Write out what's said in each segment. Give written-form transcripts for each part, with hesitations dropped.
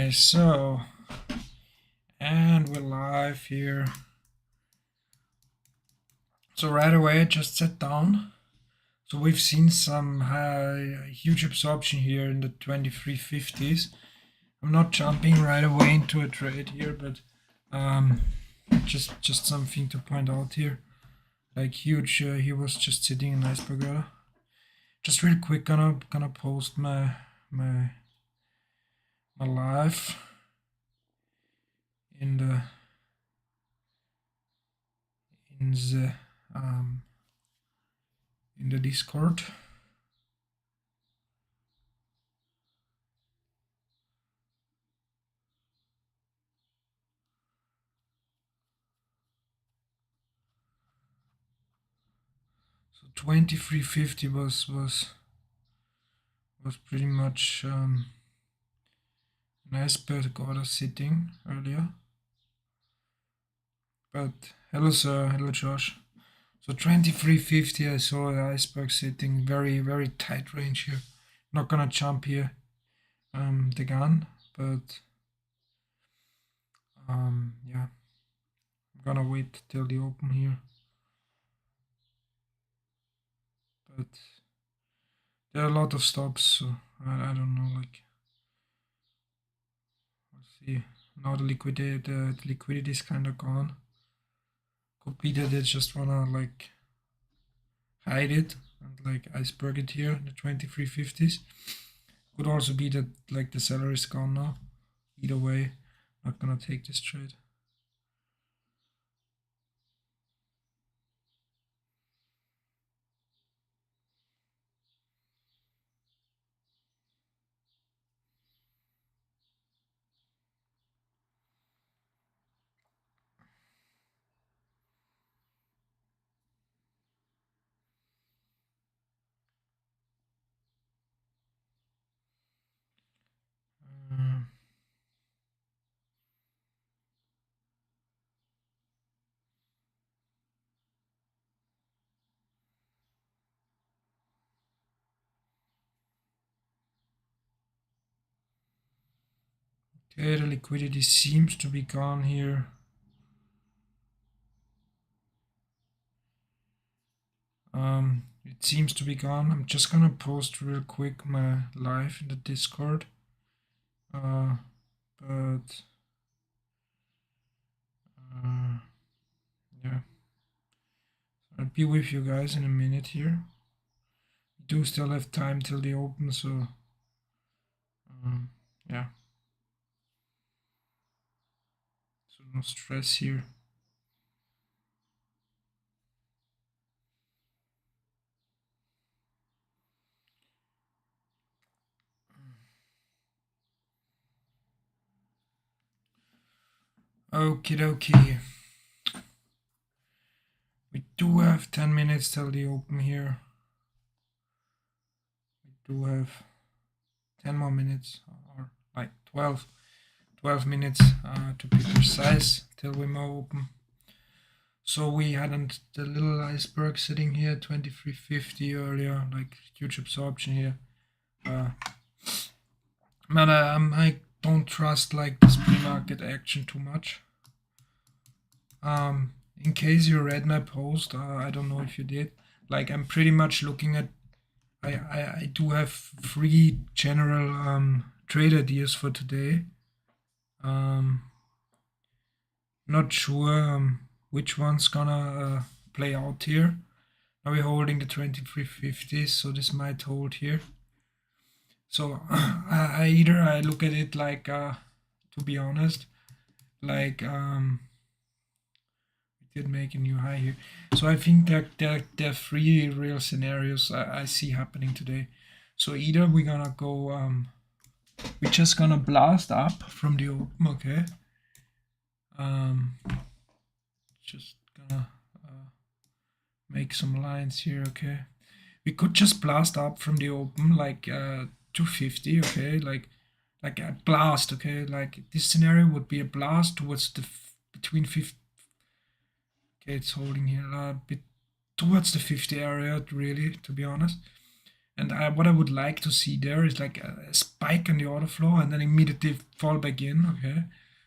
Okay, so, and we're live here. So right away I just sat down. So we've seen some huge absorption here in the 2350s. I'm not jumping right away into a trade here, but just something to point out here. Like huge, he was just sitting in iceberg. Just real quick, gonna post my live in the in the Discord. So 2350 was pretty much an iceberg order sitting earlier. But hello sir, hello Josh. So 2350 I saw the iceberg sitting very tight range here. Not gonna jump here the gun, but yeah, I'm gonna wait till the open here. But there are a lot of stops, so I don't know, like, let's see. Now the liquidity is kind of gone. Could be that they just wanna like hide it and like iceberg it here in the 2350s. Could also be that like the seller is gone now. Either way, not gonna take this trade. Okay, the liquidity seems to be gone here. It seems to be gone. I'm just gonna post real quick my live in the Discord. But yeah, I'll be with you guys in a minute here. We do still have time till the open, so yeah. So no stress here. Okie dokie. We do have 10 minutes till the open here. We do have 10 more minutes, or like 12 minutes to be precise, till we more open. So we had the little iceberg sitting here, 2350 earlier, like huge absorption here. But I don't trust like this pre-market action too much. In case you read my post, I don't know if you did. Like I'm pretty much looking at. I do have 3 general trade ideas for today. Not sure which one's gonna play out here. Now we're holding the 2350s, so this might hold here. So I either look at it like, to be honest, like we did make a new high here. So I think that there are 3 real scenarios I see happening today. So either we're gonna go, we're just gonna blast up from the open, okay? Just gonna make some lines here, okay? We could just blast up from the open like 250, okay? Like a blast, okay? Like this scenario would be a blast towards the between 50. Okay, it's holding here a bit towards the 50 area, really, to be honest. And what I would like to see there is like a spike on the order flow and then immediately fall back in, okay?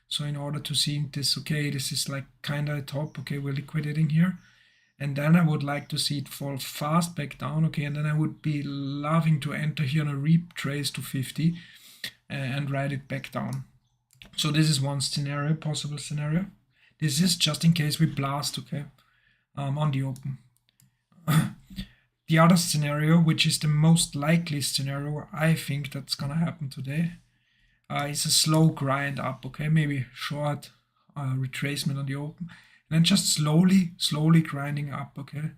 So in order to see this, okay, this is like kind of a top, okay, we're liquidating here. And then I would like to see it fall fast back down, okay? And then I would be loving to enter here on a retrace to 50 and ride it back down. So this is one scenario, possible scenario. This is just in case we blast, okay, on the open. The other scenario, which is the most likely scenario I think that's gonna happen today, is a slow grind up, okay, maybe short retracement on the open, and then just slowly grinding up, okay.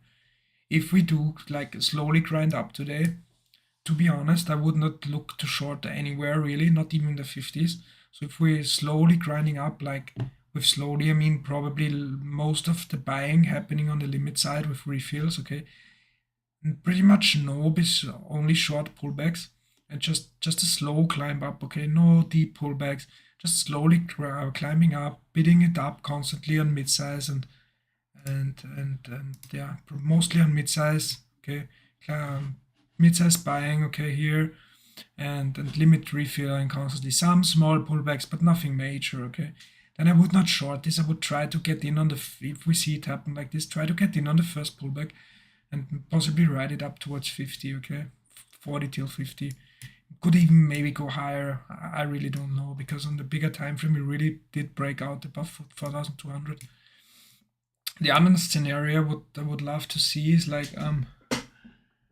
If we do like slowly grind up today, to be honest, I would not look to short anywhere really, not even the 50s. So if we're slowly grinding up, like with slowly, I mean probably most of the buying happening on the limit side with refills, okay. And pretty much no is only short pullbacks and just a slow climb up, okay, no deep pullbacks, just slowly climbing up, bidding it up constantly on mid-size and yeah, mostly on mid-size, okay, mid-size buying, okay, here, and limit refilling constantly, some small pullbacks, but nothing major, okay. Then I would not short this. I would try to get in on the, if we see it happen like this, try to get in on the first pullback and possibly ride it up towards 50, okay, 40 till 50. Could even maybe go higher. I really don't know, because on the bigger time frame we really did break out above 4,200. The other scenario I would love to see is like a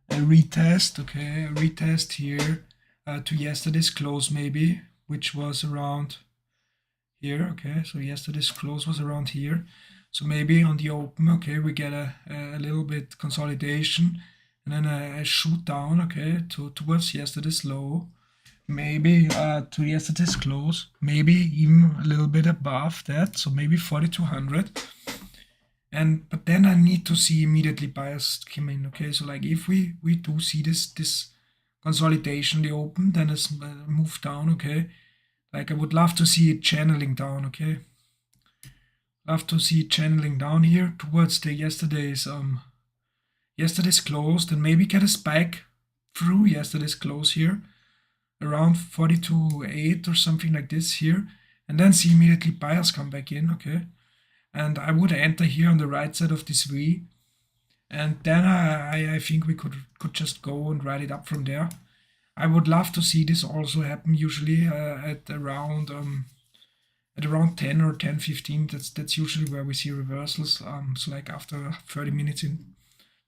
retest, okay, a retest here to yesterday's close maybe, which was around here, okay, so yesterday's close was around here. So maybe on the open, okay, we get a little bit consolidation and then a shoot down, okay, towards yesterday's low, maybe to yesterday's close, maybe even a little bit above that, so maybe 4,200. But then I need to see immediately buyers come in, okay, so like if we do see this consolidation, the open, then it's move down, okay, like I would love to see it channeling down, okay. Love to see it channeling down here towards the yesterday's close, then maybe get a spike through yesterday's close here around 42.8 or something like this here, and then see immediately buyers come back in, okay. And I would enter here on the right side of this V, and then I think we could just go and ride it up from there. I would love to see this also happen usually at around 10 or 10:15. That's usually where we see reversals. So like after 30 minutes into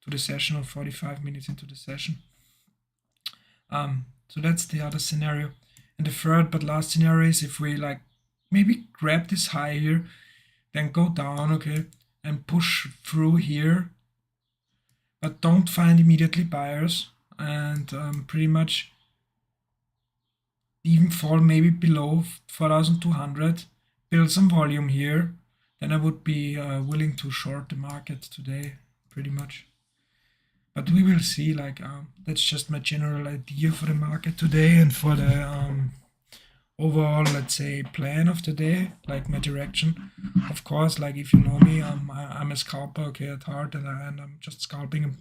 the session or 45 minutes into the session. So that's the other scenario. And the third but last scenario is if we like maybe grab this high here, then go down, okay, and push through here, but don't find immediately buyers, and pretty much even fall maybe below 4,200, build some volume here, then I would be willing to short the market today, pretty much. But we will see, like that's just my general idea for the market today and for the overall, let's say, plan of the day, like my direction. Of course, like if you know me, I'm a scalper, okay, at heart, and I'm just scalping.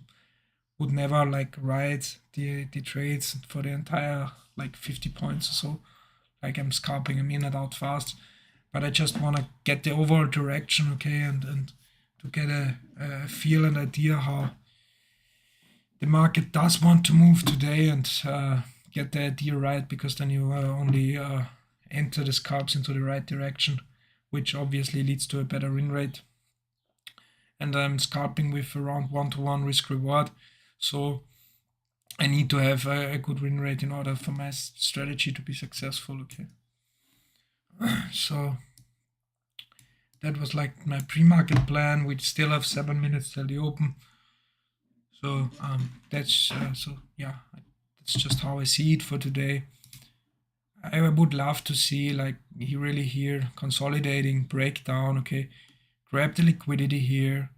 Would never like ride the trades for the entire like 50 points or so. Like I'm scalping them in and out fast, but I just want to get the overall direction, okay, and to get a feel and idea how the market does want to move today, and get the idea right, because then you only enter the scalps into the right direction, which obviously leads to a better win rate. And I'm scalping with around 1-to-1 risk reward, so I need to have a good win rate in order for my strategy to be successful, okay. So that was like my pre-market plan. We still have 7 minutes till the open. So that's that's just how I see it for today. I would love to see like he really here consolidating, breakdown, okay, grab the liquidity here,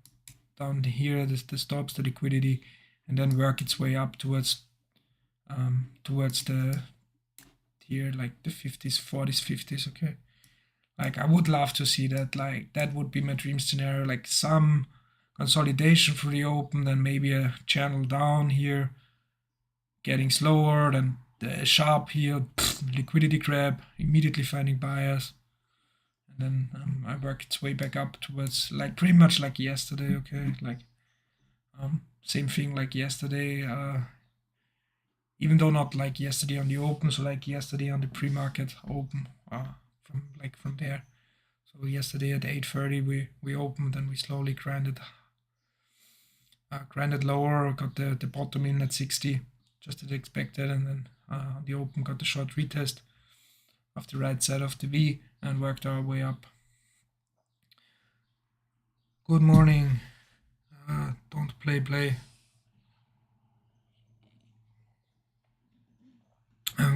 down here, the stops the liquidity, and then work its way up towards the here, like the 50s, 40s, 50s, okay. Like I would love to see that, like that would be my dream scenario, like some consolidation for the open, then maybe a channel down here getting slower, then the sharp here, liquidity grab, immediately finding buyers. And then I work its way back up towards like pretty much like yesterday, okay? Like same thing like yesterday, even though not like yesterday on the open, so like yesterday on the pre-market open, from there. So yesterday at 8:30 we opened and we slowly grinded lower, got the bottom in at 60, just as expected, and then on the open got the short retest of the right side of the V and worked our way up. Good morning. Don't play.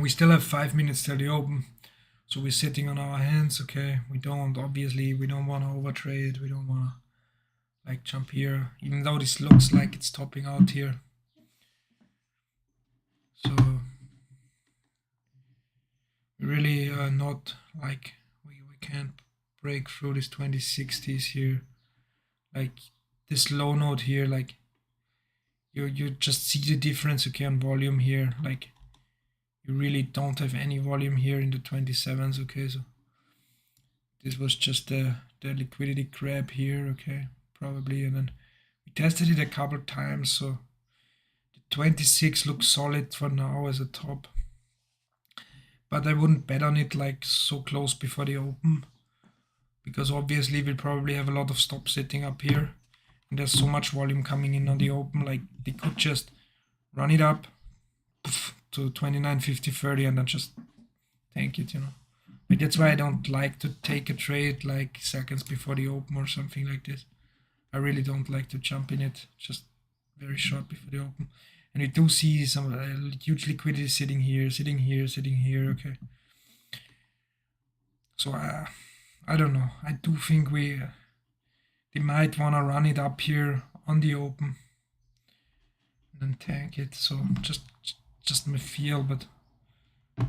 We still have 5 minutes till the open, so we're sitting on our hands. Okay, we don't want to overtrade. We don't want to like jump here, even though this looks like it's topping out here. So we really not like we can't break through this 2060s here. Like this low node here, like you just see the difference, okay, on volume here. Like you really don't have any volume here in the 27s, okay? So this was just the liquidity grab here, okay, probably, and then we tested it a couple times. So the 26 looks solid for now as a top, but I wouldn't bet on it like so close before the open, because obviously we'll probably have a lot of stops sitting up here, and there's so much volume coming in on the open. Like they could just run it up to 29, 50, 30 and then just tank it, you know. Like that's why I don't like to take a trade like seconds before the open or something like this. I really don't like to jump in it just very short before the open. And we do see some huge liquidity sitting here, okay. So I don't know. I do think they might want to run it up here on the open and then tank it. So just my feel, but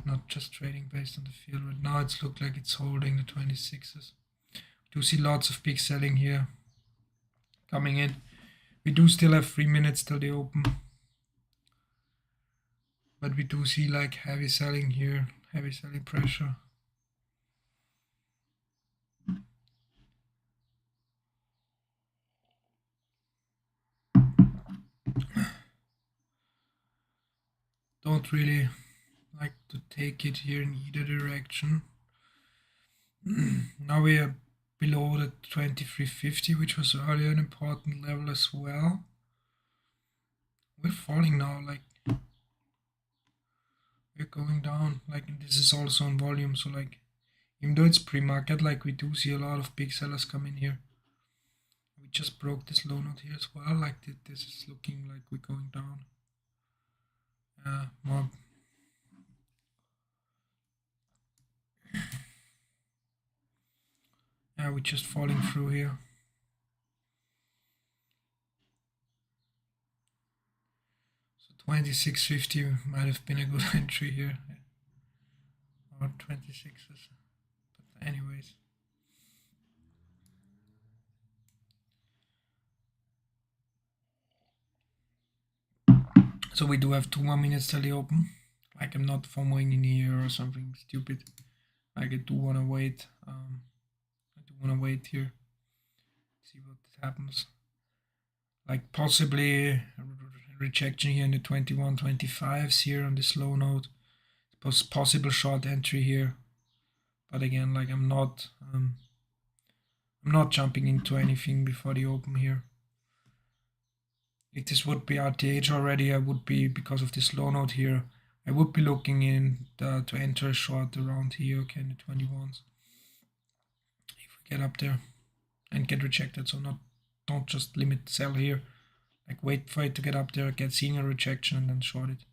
not just trading based on the feel. Right now it's looked like it's holding the 26s. We do see lots of big selling here coming in. We do still have 3 minutes till the open, but we do see like heavy selling here, heavy selling pressure. Don't really like to take it here in either direction. Now we are below the 2350, which was earlier an important level as well. We're falling now, like we're going down, like this is also on volume, so like even though it's pre-market, like we do see a lot of big sellers come in here. We just broke this low node here as well, like this is looking like we're going down. More. Yeah, we're just falling through here. So 2650 might have been a good entry here. Or 26s. But anyways. So we do have 2 more minutes till the open. Like I'm not FOMOing in here or something stupid. Like I do want to wait. I do want to wait here. See what happens. Like possibly rejection here in the 21, 25s here on this low node. Possible short entry here. But again, like I'm not jumping into anything before the open here. If this would be RTH already, I would be, because of this low node here, I would be looking in to enter a short around here, okay, in the 21s. If we get up there and get rejected, so don't just limit sell here. Like wait for it to get up there, get seeing a rejection and then short it.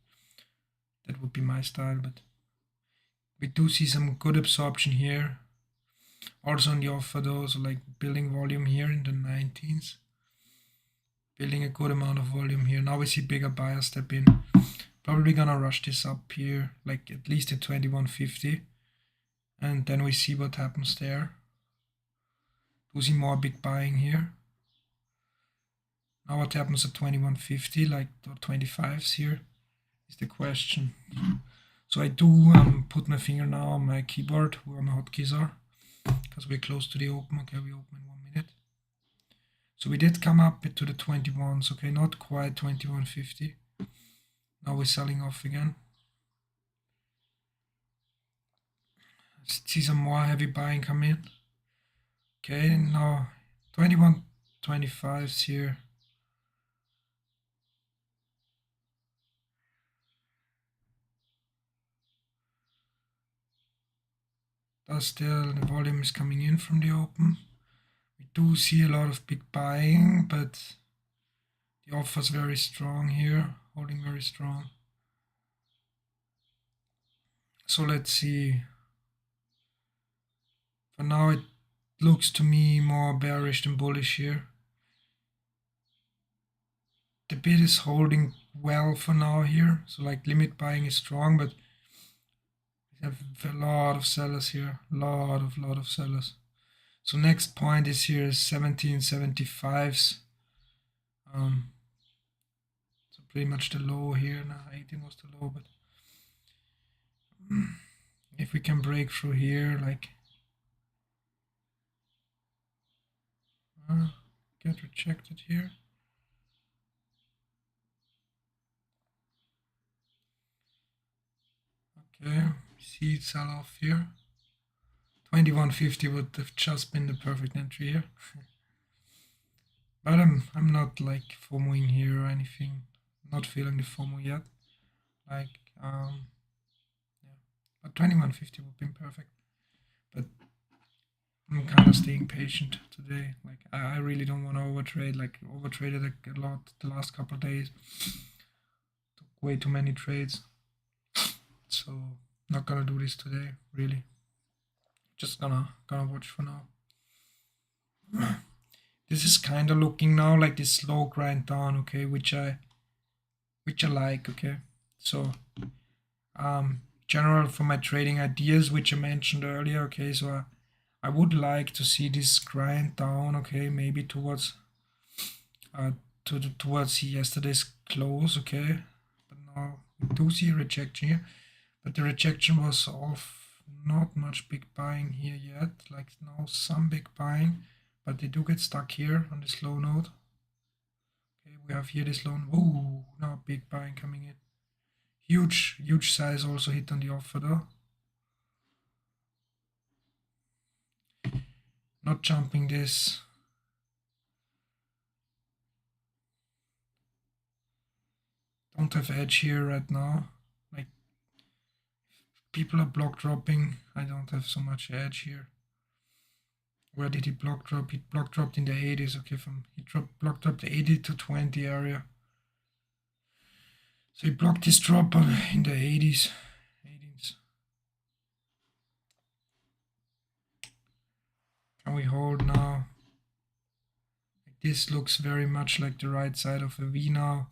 That would be my style, but we do see some good absorption here. Also on the offer though, so like building volume here in the 19s. Building a good amount of volume here. Now we see bigger buyers step in. Probably gonna rush this up here, like at least at 2150. And then we see what happens there. Do see more big buying here. Now what happens at 2150, like the 25s here. is the question. So I do put my finger now on my keyboard where my hotkeys are, because we're close to the open. Okay, we open in 1 minute. So we did come up to the 21s. Okay, not quite 21.50. Now we're selling off again. See some more heavy buying come in. Okay, now 21.25s here. Thus still the volume is coming in from the open. We do see a lot of big buying, but the offer's very strong here, holding very strong. So let's see. For now it looks to me more bearish than bullish here. The bid is holding well for now here. So like limit buying is strong, but we have a lot of sellers here. Lot of sellers. So next point is here is 1775s. So pretty much the low here. Now 18 was the low, but if we can break through here, like get rejected here. Okay, see it sell off here. 21.50 would have just been the perfect entry here. But I'm not like FOMOing here or anything. Not feeling the FOMO yet. Like yeah. But 21.50 would be perfect. But I'm kind of staying patient today. Like I really don't want to overtrade. Like overtraded a lot the last couple of days. Took way too many trades. So not gonna do this today, really. Just gonna watch for now. This is kind of looking now like this slow grind down, okay, which I like, okay. So general for my trading ideas, which I mentioned earlier, okay, so I would like to see this grind down, okay, maybe towards towards yesterday's close, okay. But now we do see a rejection here, but the rejection was off. Not much big buying here yet, like now some big buying, but they do get stuck here on this low node. Okay, we have here this low. Whoa, now big buying coming in. Huge size also hit on the offer though. Not jumping this. Don't have edge here right now. Like people are block dropping. I don't have so much edge here. Where did he block drop? He block dropped in the 80s. Okay, block dropped the 80 to 20 area. So he blocked his drop in the 80s. Can we hold now? This looks very much like the right side of a V now.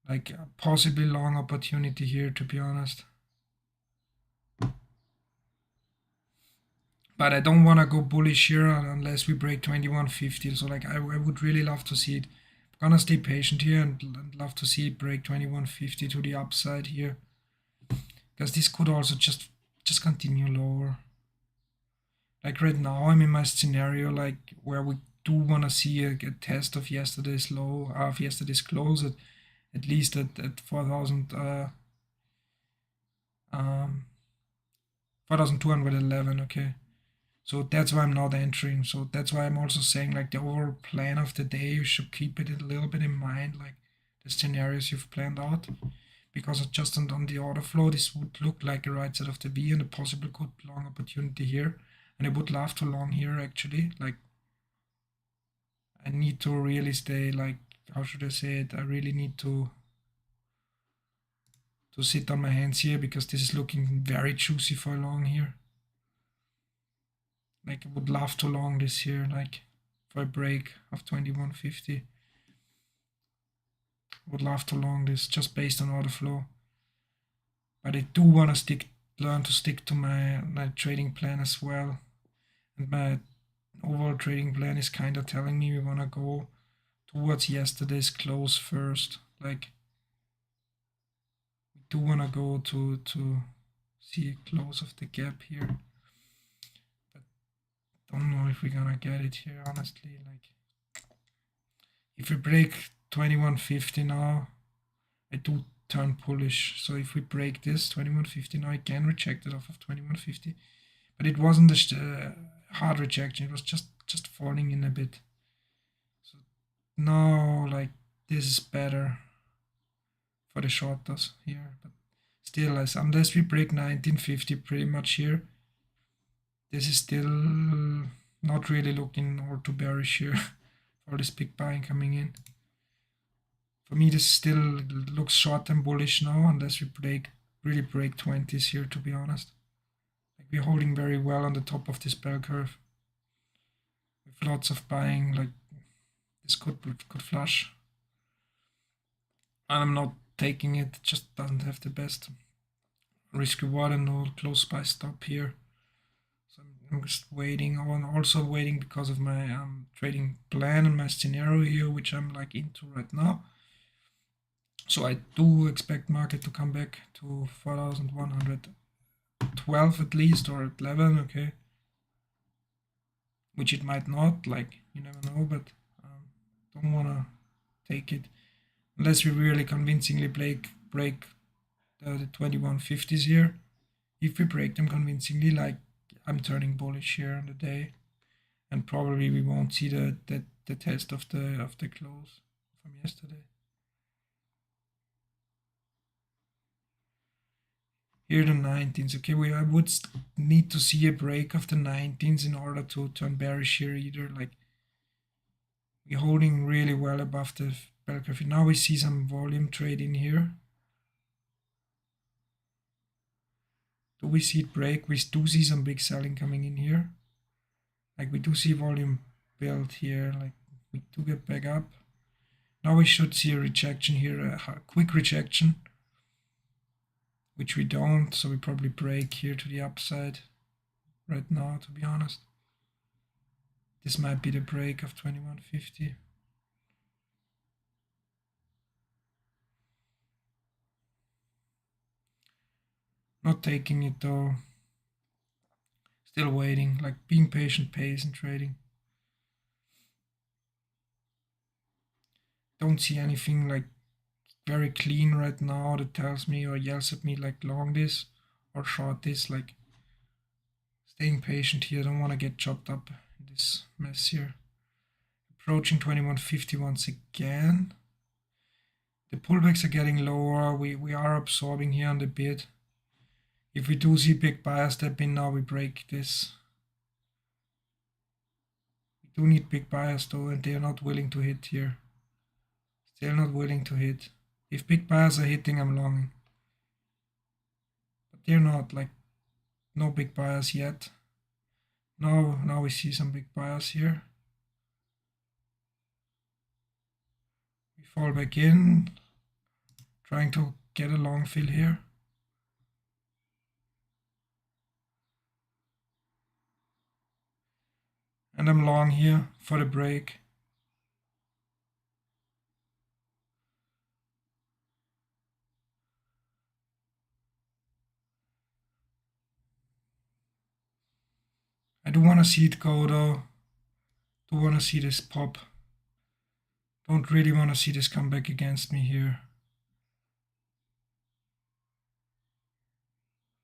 Like a possibly long opportunity here, to be honest. But I don't want to go bullish here unless we break 21.50. So like I would really love to see it. I'm gonna stay patient here and love to see it break 21.50 to the upside here. Because this could also just continue lower. Like right now I'm in my scenario like where we do want to see a test of yesterday's low, of yesterday's close at least at 4,211, okay. So that's why I'm not entering. So that's why I'm also saying like the overall plan of the day, you should keep it a little bit in mind, like the scenarios you've planned out. Because just on the order flow, this would look like a right side of the V and a possible good long opportunity here. And I would love to long here actually. Like I need to really stay like, how should I say it? I really need to sit on my hands here because this is looking very juicy for a long here. Like I would love to long this here, like for a break of 21.50. Would love to long this just based on order flow. But I do want to learn to stick to my trading plan as well. And my overall trading plan is kind of telling me we want to go towards yesterday's close first. Like do want to go to see a close of the gap here, but don't know if we're gonna get it here, honestly. Like, if we break 2150 now, I do turn bullish. So if we break this 2150 now, I can reject it off of 2150, but it wasn't a hard rejection. It was just falling in a bit. So now, like, this is better for the shorters here, but still, as unless we break 1950 pretty much here, this is still not really looking all too bearish here for this big buying coming in. For me, this still looks short and bullish now, unless we really break 20s here, to be honest. Like, we're holding very well on the top of this bell curve with lots of buying. Like, this could flush. I'm not taking it, just doesn't have the best risk reward and no close by stop here. So I'm just waiting on, also waiting because of my trading plan and my scenario here, which I'm like into right now. So I do expect market to come back to 4,112 at least, or at 11, okay. Which it might not, like, you never know, but don't wanna take it unless we really convincingly break the 2150s here. If we break them convincingly, like, I'm turning bullish here on the day, and probably we won't see the test of the close from yesterday. Here the 19s, okay, I would need to see a break of the 19s in order to turn bearish here either. Like, we're holding really well above the bell curve. Now we see some volume trade in here. Do we see it break? We do see some big selling coming in here. Like, we do see volume build here. Like, we do get back up. Now we should see a rejection here, a quick rejection, which we don't. So we probably break here to the upside right now, to be honest. This might be the break of 2150. Not taking it though. Still waiting, like, being patient pays in trading. Don't see anything like very clean right now that tells me or yells at me like long this or short this. Like, staying patient here. Don't want to get chopped up in this mess here. Approaching 2150 once again. The pullbacks are getting lower. We are absorbing here on the bid. If we do see big buyers step in now, we break this. We do need big buyers though, and they are not willing to hit here. Still not willing to hit. If big buyers are hitting, I'm longing. But they're not, like, no big buyers yet. Now we see some big buyers here. We fall back in, trying to get a long fill here. And I'm long here for the break. I do want to see it go though. Do want to see this pop. Don't really want to see this come back against me here.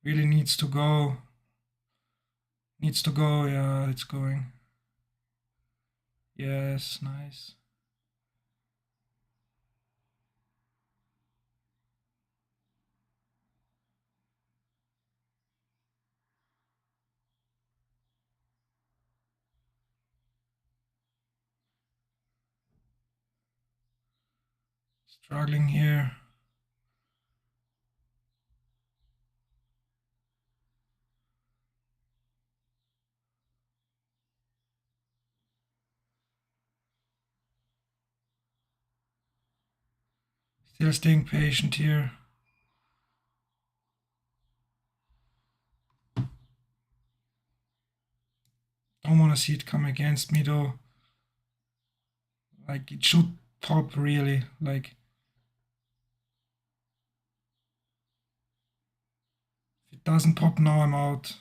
Really needs to go. Needs to go, yeah, it's going. Yes, nice. Struggling here. Still staying patient here. Don't want to see it come against me though. Like, it should pop really. Like, it doesn't pop now, I'm out.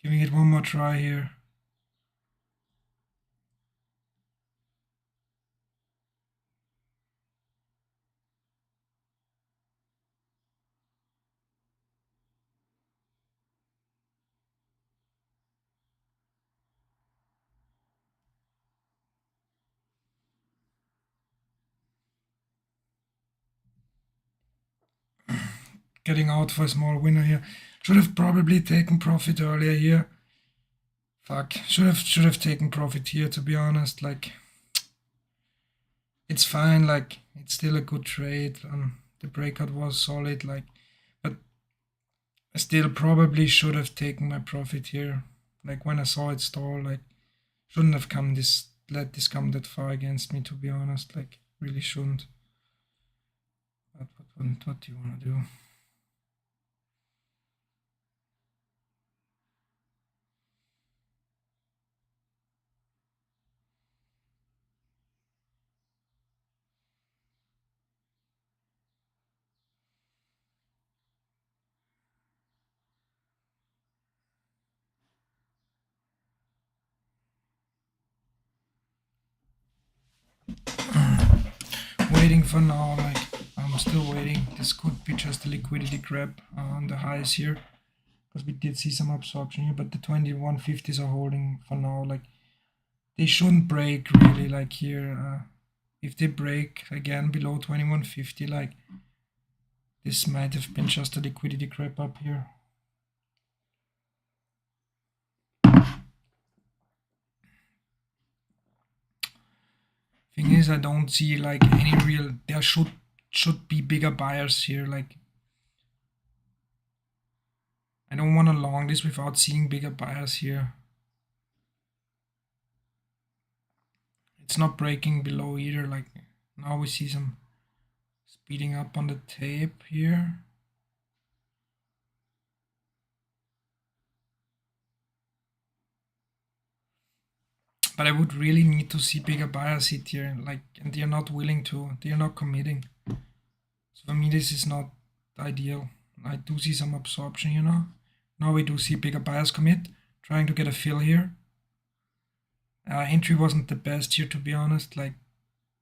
Giving it one more try here. Getting out for a small winner here. Should have probably taken profit earlier here. Fuck. Should have taken profit here, to be honest. Like, it's fine. Like, it's still a good trade. The breakout was solid. Like, but I still probably should have taken my profit here. Like, when I saw it stall, like, shouldn't have let this come that far against me, to be honest. Like, really shouldn't. But what do you want to do? Waiting for now, like, I'm still waiting. This could be just a liquidity grab on the highs here, because we did see some absorption here, but the 2150s are holding for now. Like, they shouldn't break really, like here. If they break again below 2150, like, this might have been just a liquidity grab up here. Thing is, I don't see like any real. There should be bigger buyers here. Like, I don't want to long this without seeing bigger buyers here. It's not breaking below either. Like, now we see some speeding up on the tape here. But I would really need to see bigger buyers hit here, like, and they're not willing to. They're not committing. So for me, this is not ideal. I do see some absorption, you know. Now we do see bigger buyers commit, trying to get a fill here. Entry wasn't the best here, to be honest. Like,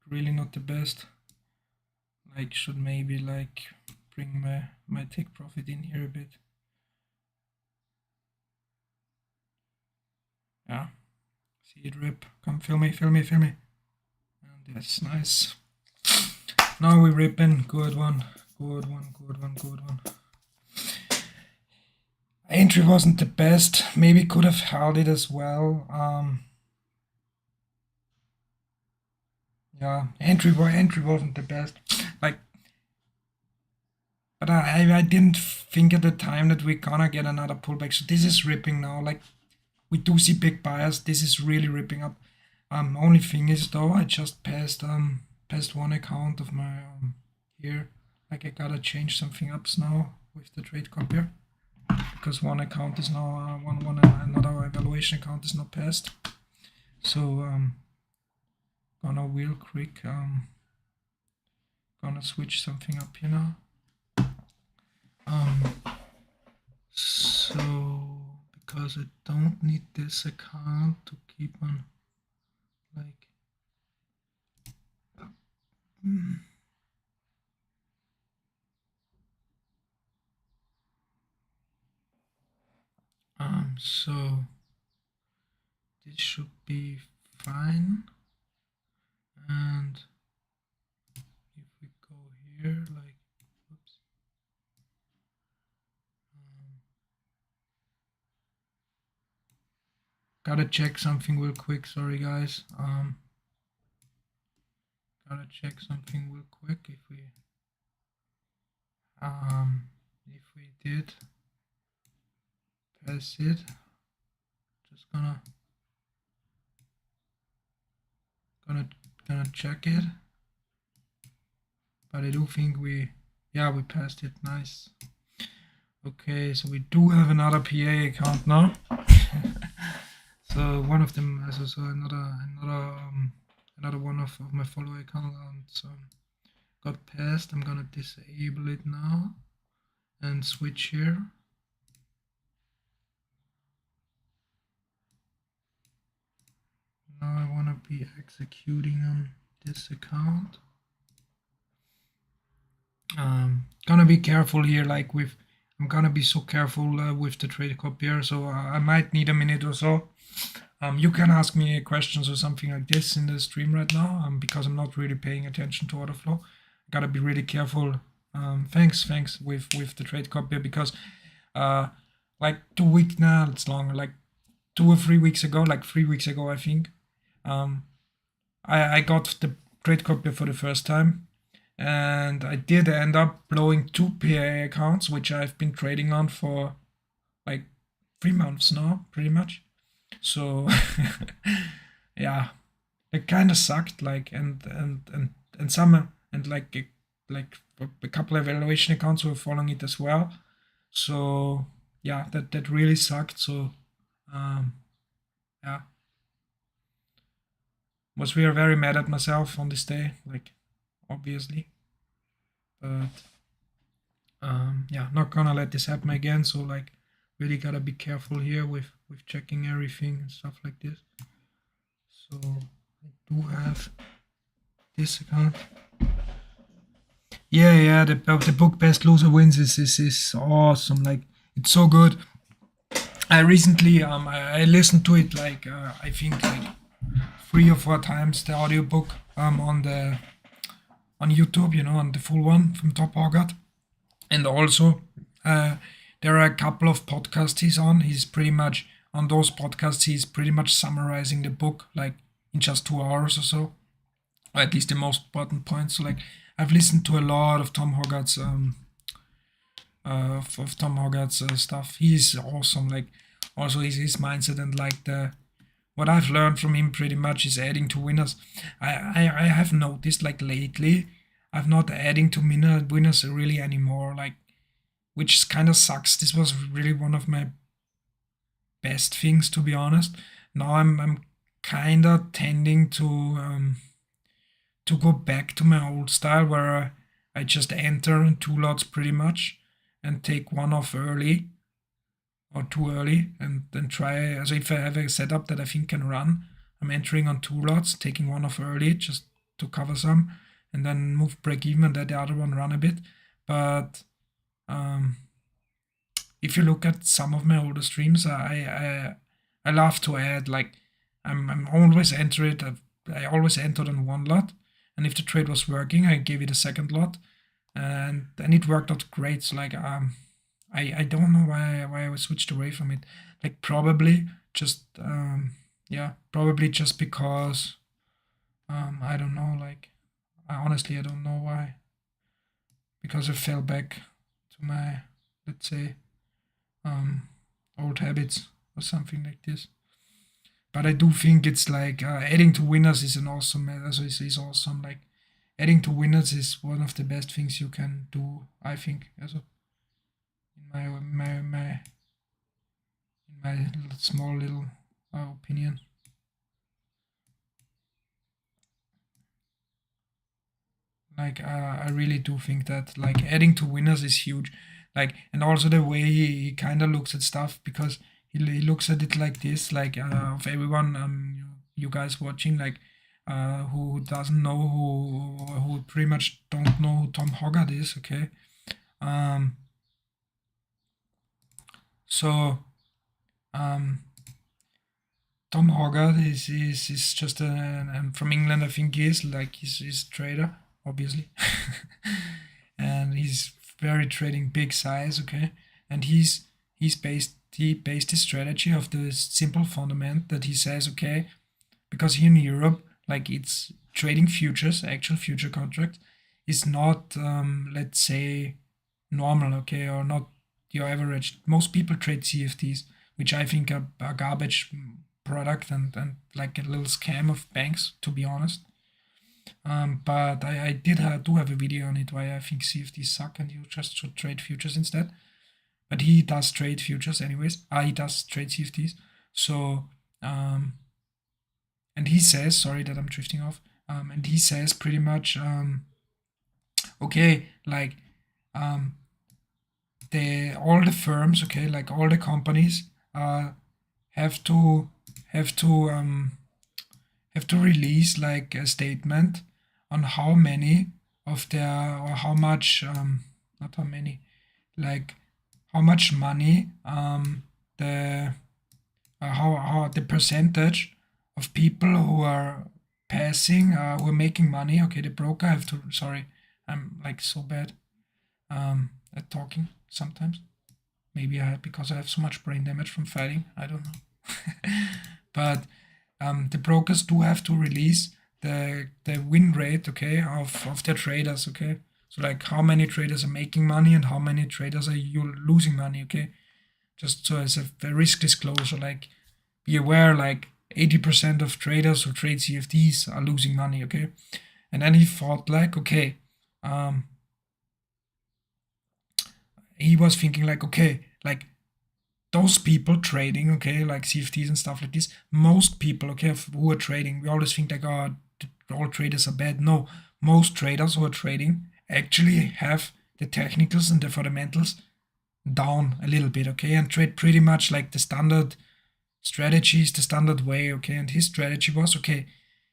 really not the best. Like, should maybe like bring my take profit in here a bit. Yeah. See it rip. Come, fill me. And that's nice. Now we ripping. Good one. Entry wasn't the best. Maybe could have held it as well. Yeah, entry wasn't the best. Like, but I didn't think at the time that we're gonna get another pullback. So this is ripping now. Like, we do see big buyers. This is really ripping up. Only thing is though, I just passed one account of my here. Like, I gotta change something up now with the trade compare, because one account is now another evaluation account is not passed. So gonna real quick gonna switch something up here now. So because I don't need this account to keep on like so this should be fine, and if we go here, like, oops, gotta check something real quick, sorry guys. Gotta check something real quick. If we did pass it, just gonna check it. But I do think we passed it. Nice. Okay, so we do have another PA account now. So one of them, so another one of my follower accounts got passed. I'm gonna disable it now and switch here. be executing on this account. Gonna be careful here, like I'm gonna be so careful with the trade copier, so I might need a minute or so. You can ask me questions or something like this in the stream right now, because I'm not really paying attention to order flow. Gotta be really careful. Thanks with the trade copier, because like 2 weeks now, it's longer, like 2 or 3 weeks ago, like 3 weeks ago, I think. I got the trade copier for the first time, and I did end up blowing 2 PA accounts, which I've been trading on for like 3 months now, pretty much. So yeah, it kind of sucked, like, and some, and like a couple of evaluation accounts were following it as well. So yeah, that really sucked. So yeah, was really very mad at myself on this day, like, obviously, but yeah, not gonna let this happen again. So like, really gotta be careful here with checking everything and stuff like this. So I do have this account. Yeah, the book Best Loser Wins is awesome. Like, it's so good. I recently I listened to it, like, I think like 3 or 4 times, the audiobook on YouTube, on the full one from Top Hogarth. And also there are a couple of podcasts he's on. He's pretty much on those podcasts, he's pretty much summarizing the book like in just 2 hours or so, or at least the most important points. So like, I've listened to a lot of Tom Hogarth's stuff. He's awesome. Like, also his mindset, and like what I've learned from him pretty much is adding to winners. I have noticed, like, lately I'm not adding to winners really anymore, like, which kind of sucks. This was really one of my best things, to be honest. Now I'm kind of tending to go back to my old style, where I just enter 2 lots pretty much and take one off early or too early, and then try. So if I have a setup that I think can run, I'm entering on 2 lots, taking one off early just to cover some, and then move break even and let the other one run a bit. But if you look at some of my older streams, I love to add, like, I'm always enter it. I always entered on 1 lot, and if the trade was working, I gave it a second lot, and it worked out great. So like, I don't know why I switched away from it. Like, probably just probably just because I don't know. Like, honestly, I don't know why. Because I fell back to my, let's say, old habits or something like this. But I do think it's like, adding to winners is an awesome. Is awesome. Like, adding to winners is one of the best things you can do, I think. Also, in my small little opinion. Like, I really do think that, like, adding to winners is huge. Like, and also the way he kind of looks at stuff, because he looks at it like this, like, of everyone, you guys watching, like, who doesn't know, who pretty much don't know who Tom Hogarth is, okay? So Tom Hogarth is just and from England, I think he is, like, he's a trader, obviously. And he's very trading big size, okay? And he based his strategy of the simple fundament that he says, okay, because here in Europe, like, it's trading futures, actual future contract is not, let's say, normal, okay, or not your average. Most people trade CFDs, which I think are a garbage product, and like a little scam of banks, to be honest. But I do have a video on it why I think CFDs suck and you just should trade futures instead. But he does trade futures anyways. He does trade CFDs. So, and he says, sorry that I'm drifting off, and he says pretty much, okay, like, all the firms, okay, like all the companies, have to have to release like a statement on how many of their, or how much, not how many, like how much money the how the percentage of people who are passing, who are making money. Okay, the broker have to. Sorry, I'm like so bad at talking sometimes. Maybe because I have so much brain damage from fighting. I don't know. But the brokers do have to release the win rate, okay, of their traders, okay. So like how many traders are making money and how many traders are you losing money, okay. Just so as a risk disclosure, like be aware, like 80% of traders who trade CFDs are losing money, okay. And then he thought like, okay, he was thinking like, okay, like those people trading, okay, like CFDs and stuff like this, most people, okay, who are trading, we always think like, oh, all traders are bad. No, most traders who are trading actually have the technicals and the fundamentals down a little bit, okay, and trade pretty much like the standard strategies, the standard way, okay. And his strategy was, okay,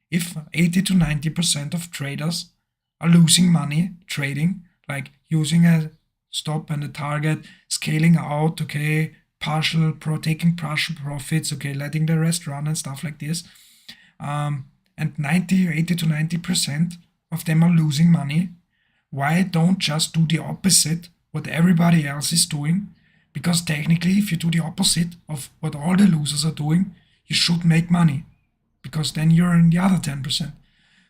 if 80 to 90% of traders are losing money trading, like using a stop and a target, scaling out, okay, taking partial profits, okay, letting the rest run and stuff like this. And 80 to 90% of them are losing money. Why don't just do the opposite what everybody else is doing? Because technically, if you do the opposite of what all the losers are doing, you should make money, because then you're in the other 10%.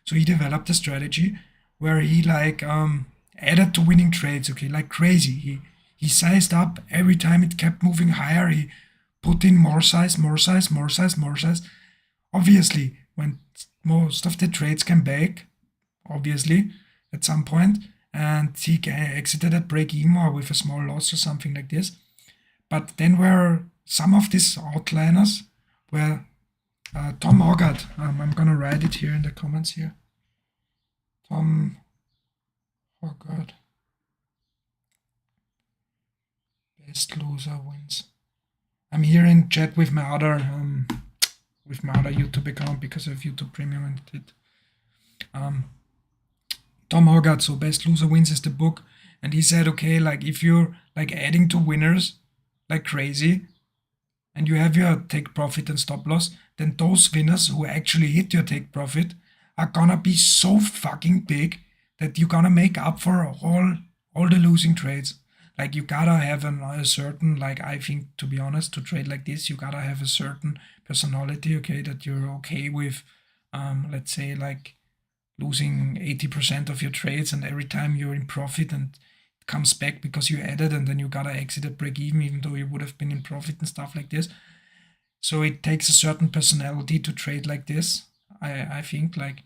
So he developed a strategy where he like added to winning trades, okay, like crazy. He sized up every time it kept moving higher. He put in more size, more size, more size, more size. Obviously, when most of the trades came back, obviously, at some point, and he exited at break even or with a small loss or something like this. But then were some of these outliners were Tom Hoggart. I'm gonna write it here in the comments here. Tom Hoggart. Best loser wins. I'm here in chat with my other YouTube account because I have YouTube Premium and it. Tom Hoggart, so Best Loser Wins is the book, and he said, okay, like if you're like adding to winners like crazy, and you have your take profit and stop loss, then those winners who actually hit your take profit are gonna be so fucking big that you're gonna make up for all the losing trades. Like you gotta have a certain, like I think, to be honest, to trade like this, you gotta have a certain personality, okay, that you're okay with, let's say like losing 80% of your trades, and every time you're in profit and it comes back because you added, and then you gotta exit at break even though you would have been in profit and stuff like this. So it takes a certain personality to trade like this, I think, like,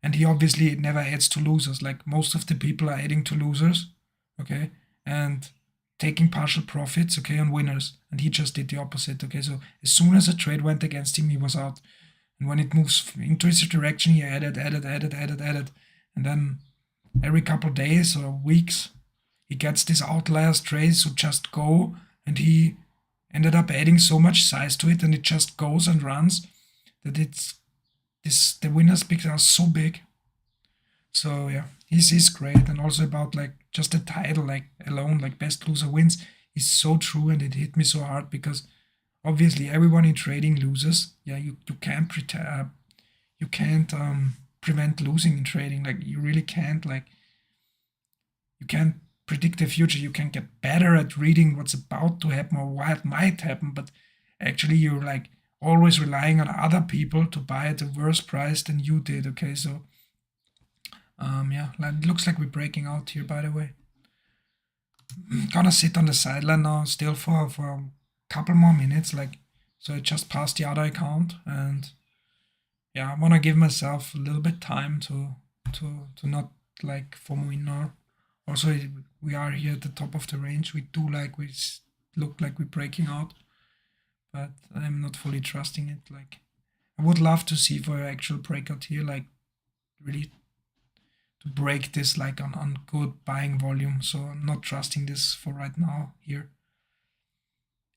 and he obviously never adds to losers. Like most of the people are adding to losers, okay, and taking partial profits, okay, on winners, and he just did the opposite, okay. So as soon as a trade went against him, he was out. And when it moves into his direction, he added. And then every couple of days or weeks, he gets these outliers trades who just go, and he ended up adding so much size to it, and it just goes and runs, that the winners picks are so big. So yeah, he's great. And also about like just the title, like alone, like Best Loser Wins, is so true, and it hit me so hard because obviously everyone in trading loses. Yeah, you can't prevent losing in trading. Like you really can't. Like you can't predict the future. You can get better at reading what's about to happen or what might happen, but actually you're like always relying on other people to buy at a worse price than you did. Okay, so yeah, it looks like we're breaking out here, by the way. I'm gonna sit on the sideline now still for a couple more minutes, like, so I just passed the other account, and yeah, I want to give myself a little bit time to not like FOMO in now. Also, we are here at the top of the range. We look like we're breaking out, but I'm not fully trusting it. Like I would love to see for an actual breakout here, like really to break this like on good buying volume. So I'm not trusting this for right now here.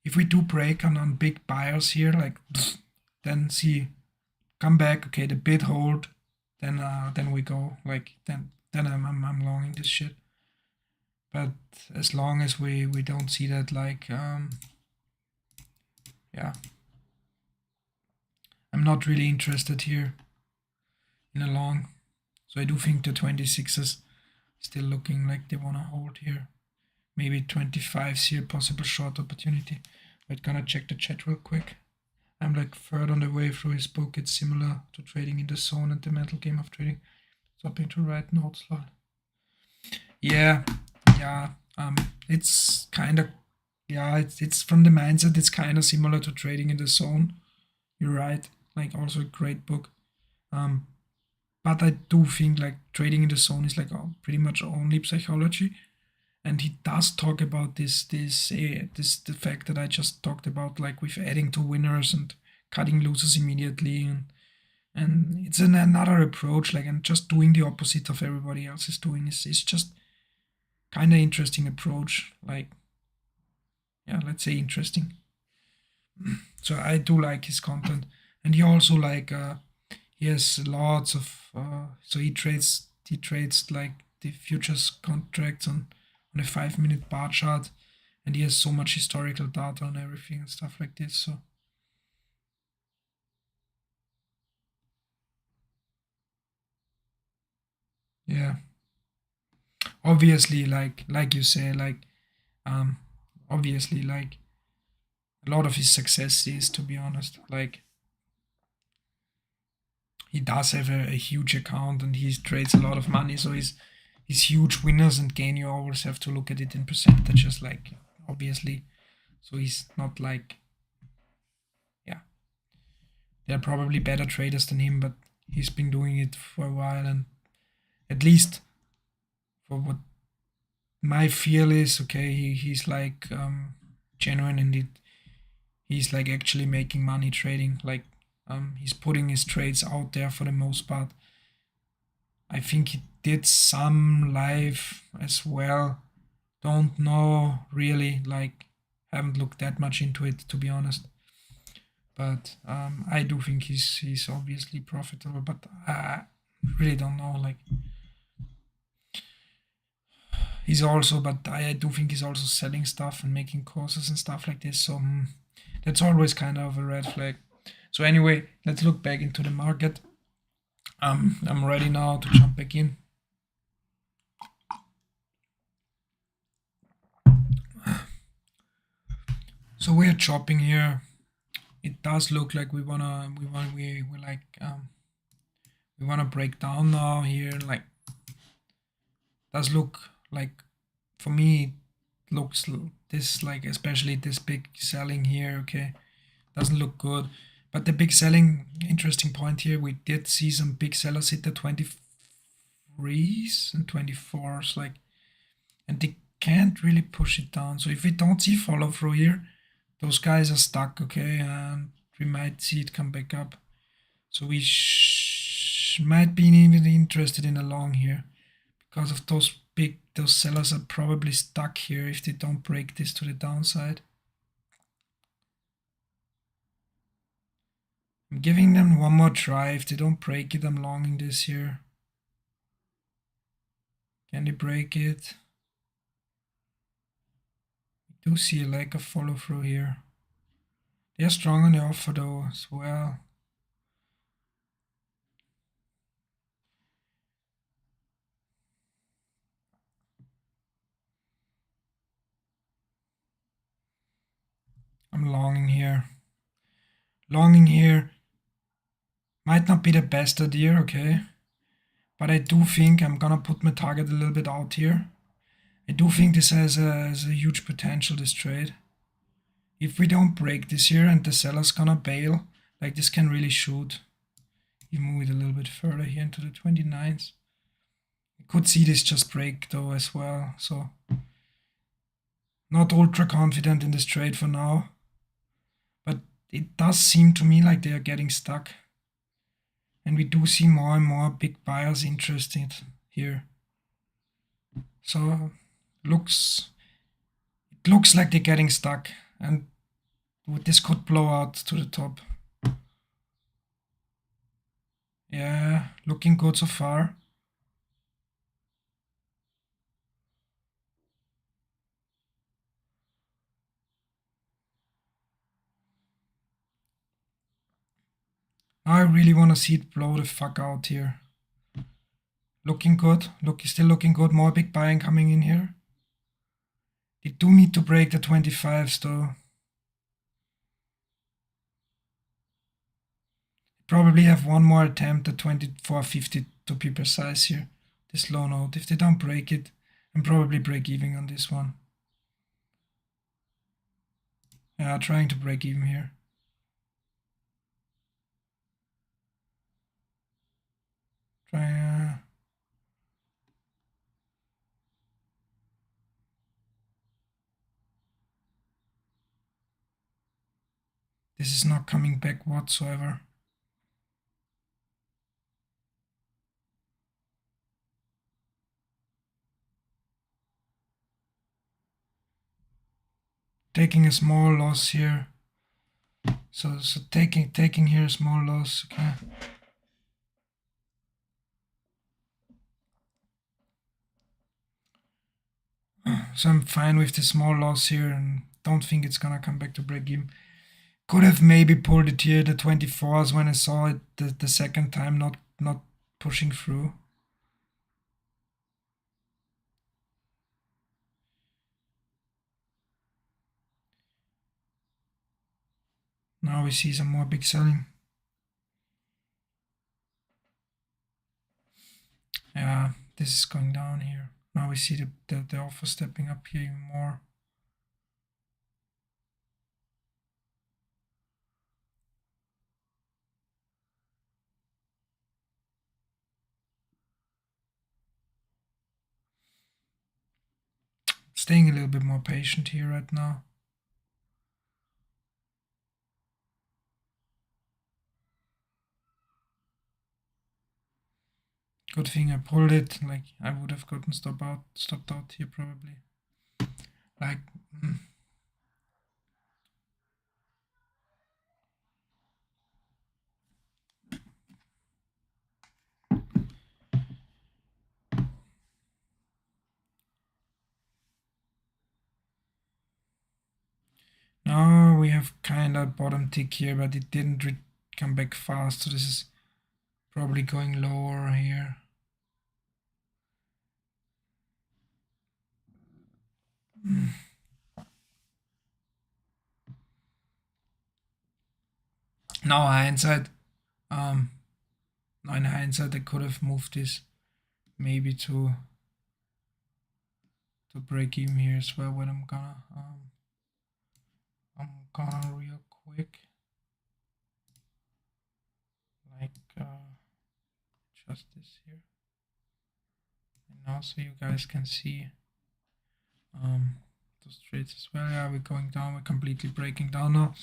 If we do break on big buyers here, like then see come back, okay, the bid hold, then we go. Like then I'm longing this shit. But as long as we don't see that, like yeah, I'm not really interested here in a long. So I do think the 26s still looking like they wanna hold here. Maybe 25s here, possible short opportunity. But gonna check the chat real quick. I'm like third on the way through his book. It's similar to trading in the zone and the mental game of trading. Stopping to write notes. Yeah, yeah. It's kind of, yeah. It's from the mindset. It's kind of similar to trading in the zone. You're right. Like also a great book. But I do think like trading in the zone is like pretty much only psychology. And he does talk about this the fact that I just talked about, like with adding to winners and cutting losers immediately, and it's another approach, like, and just doing the opposite of everybody else is doing is just kind of interesting approach, like, yeah, let's say interesting. So I do like his content, and he also like he has lots of so he trades like the futures contracts on a 5 minute bar chart, and he has so much historical data on everything and stuff like this. So yeah, obviously, like you say, like um, obviously, like a lot of his success is, to be honest, like he does have a huge account and he trades a lot of money, so his huge winners and gain, you always have to look at it in percentages, like obviously. So he's not like, yeah, they're probably better traders than him, but he's been doing it for a while, and at least for what my feel is, okay, he's like genuine, and he's like actually making money trading. Like he's putting his trades out there for the most part. I think he did some live as well. Don't know really, like haven't looked that much into it, to be honest. But I do think he's obviously profitable, but I really don't know. Like he's also, but I do think he's also selling stuff and making courses and stuff like this. So that's always kind of a red flag. So anyway, let's look back into the market. I'm ready now to jump back in. So we're chopping here. It does look like we like we wanna break down now here. Like does look like, for me, it looks this, like especially this big selling here. Okay, doesn't look good. But the big selling, interesting point here, we did see some big sellers hit the 23s and 24s, like, and they can't really push it down. So if we don't see follow through here, those guys are stuck, okay, and we might see it come back up. So we might be even interested in a long here because of those sellers are probably stuck here if they don't break this to the downside. I'm giving them one more try. If they don't break it, I'm longing this here. Can they break it? We do see a lack of follow through here. They're strong on the offer though as well. I'm longing here. Longing here might not be the best idea, okay? But I do think I'm gonna put my target a little bit out here. I do think this has a huge potential, this trade. If we don't break this here and the seller's gonna bail, like this can really shoot. You move it a little bit further here into the 29s. You could see this just break though as well, so not ultra confident in this trade for now. But it does seem to me like they are getting stuck. And we do see more and more big buyers interested here. So it looks like they're getting stuck, and this could blow out to the top. Yeah, looking good so far. I really want to see it blow the fuck out here. Looking good. Still looking good. More big buying coming in here. They do need to break the 25s though. Probably have one more attempt at 24.50 to be precise here. This low note. If they don't break it, I'm probably break even on this one. Yeah, trying to break even here. Try. This is not coming back whatsoever. Taking a small loss here. So taking here a small loss. Okay. So I'm fine with the small loss here and don't think it's gonna come back to break even. Could have maybe pulled it here, the 24s, when I saw it the second time, not pushing through. Now we see some more big selling. Yeah, this is going down here. Now we see the offer stepping up here even more. Staying a little bit more patient here right now. Good thing I pulled it. Like I would have gotten stopped out here probably. Like. Now we have kind of bottom tick here, but it didn't come back fast. So this is probably going lower here. Now hindsight, in hindsight, I could have moved this maybe to break even here as well. When I'm gonna real quick, like just this here, and now so you guys can see those trades as well. Yeah, we're going down. We're completely breaking down now.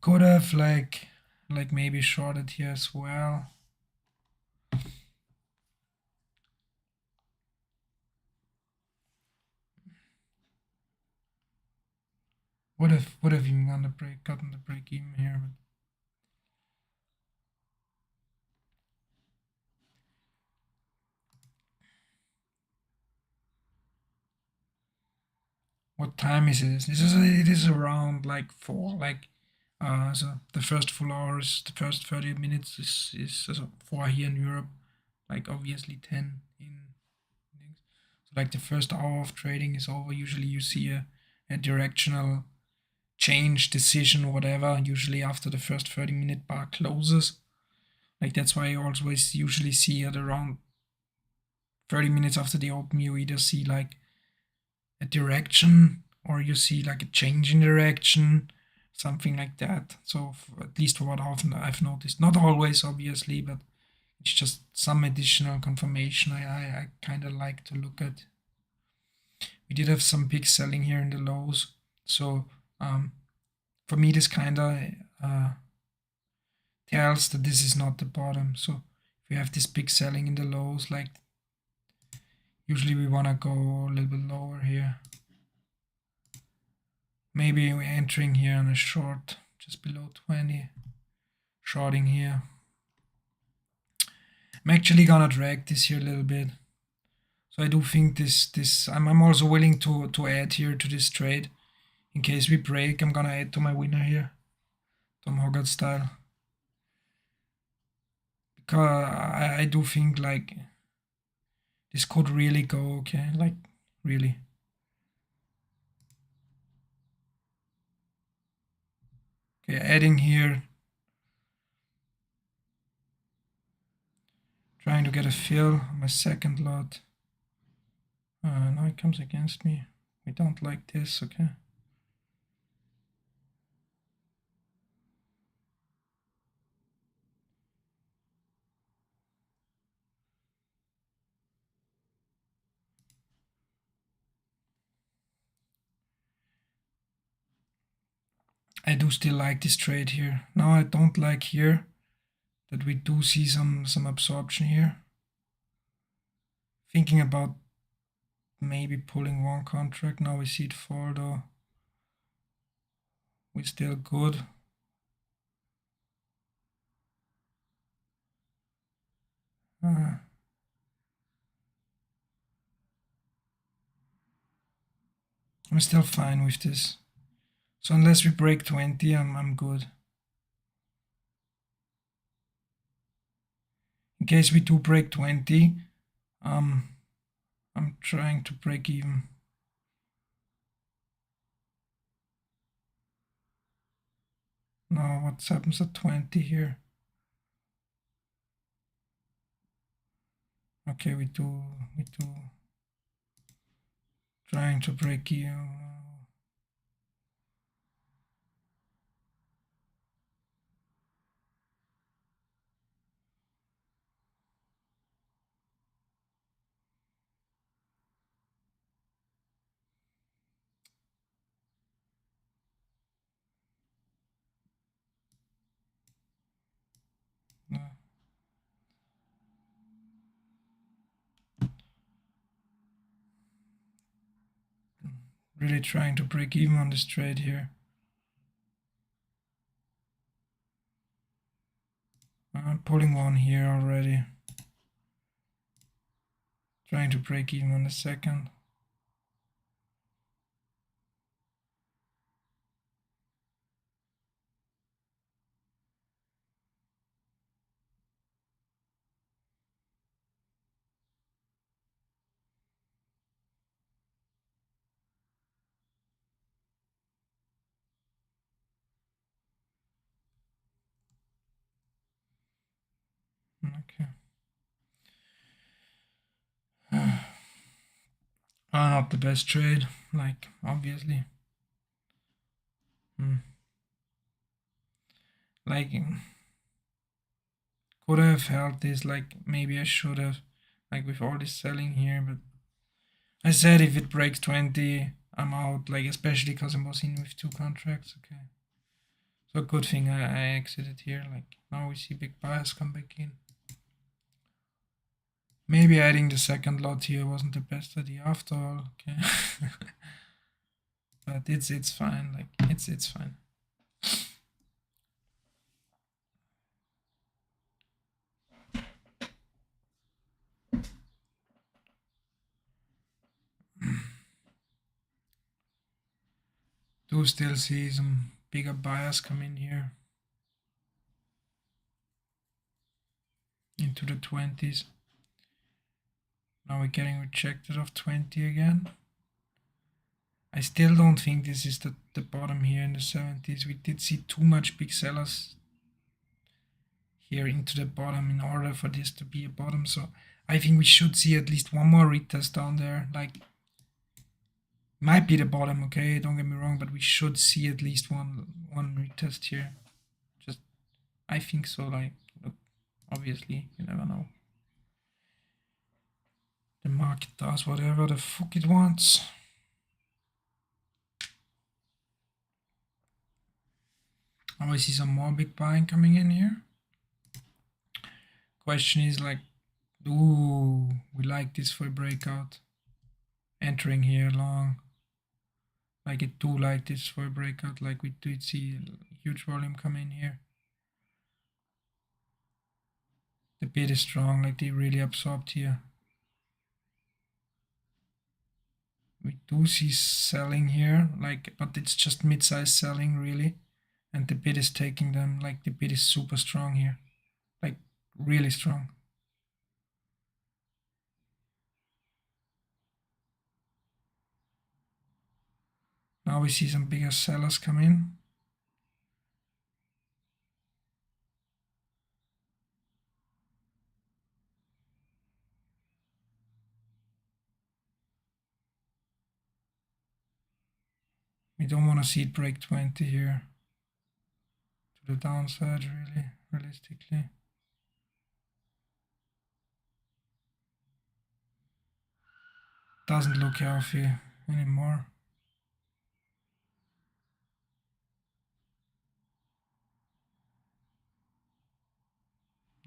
Could have like maybe shorted here as well. Would have even gotten the break even here. But what time is it? It is around like 4. Like so the first full hours, the first 30 minutes is 4 here in Europe. Like obviously 10 in things. So like the first hour of trading is over. Usually you see a directional change decision or whatever. Usually after the first 30-minute bar closes. Like that's why you always usually see at around 30 minutes after the open, you either see like a direction or you see like a change in direction, something like that. So at least for what I've noticed, not always obviously, but it's just some additional confirmation I kind of like to look at. We did have some big selling here in the lows, so for me this kind of tells that this is not the bottom. So if we have this big selling in the lows, like usually we want to go a little bit lower here. Maybe we're entering here on a short just below 20, shorting here. I'm actually gonna drag this here a little bit. So I do think this I'm also willing to add here to this trade. In case we break, I'm gonna add to my winner here. Tom Hogarth style. Because I do think like this could really go okay, like really. Okay, adding here. Trying to get a fill on my second lot. Now it comes against me. We don't like this, okay. I do still like this trade here. Now I don't like here that we do see some absorption here. Thinking about maybe pulling one contract. Now we see it fall though. We're still good. I'm still fine with this. So unless we break 20, I'm good. In case we do break 20, I'm trying to break even. Now what happens at 20 here? Okay, we do trying to break even. Really trying to break even on this trade here. I'm pulling one here already. Trying to break even on the second. Okay. Not the best trade, like obviously. Like could I have held this, like maybe I should have, like with all this selling here, but I said if it breaks 20, I'm out, like especially because I was in with two contracts, okay. So good thing I exited here, like now we see big buyers come back in. Maybe adding the second lot here wasn't the best idea after all, okay. But it's fine, like it's fine. Do still see some bigger buyers come in here into the 20s. Now we're getting rejected of 20 again. I still don't think this is the bottom here in the 70s. We did see too much big sellers here into the bottom in order for this to be a bottom. So I think we should see at least one more retest down there. Like, might be the bottom, okay? Don't get me wrong, but we should see at least one retest here. Just, I think so. Like, look, obviously, you never know. The market does whatever the fuck it wants. Oh, I see some more big buying coming in here. Question is like, ooh, we like this for a breakout. Entering here long. Like it do like this for a breakout, like we did see huge volume come in here. The bid is strong, like they really absorbed here. We do see selling here, like, but it's just mid-size selling really. And the bid is taking them, like the bid is super strong here. Like really strong. Now we see some bigger sellers come in. We don't want to see it break 20 here. To the downside, really, realistically. Doesn't look healthy anymore.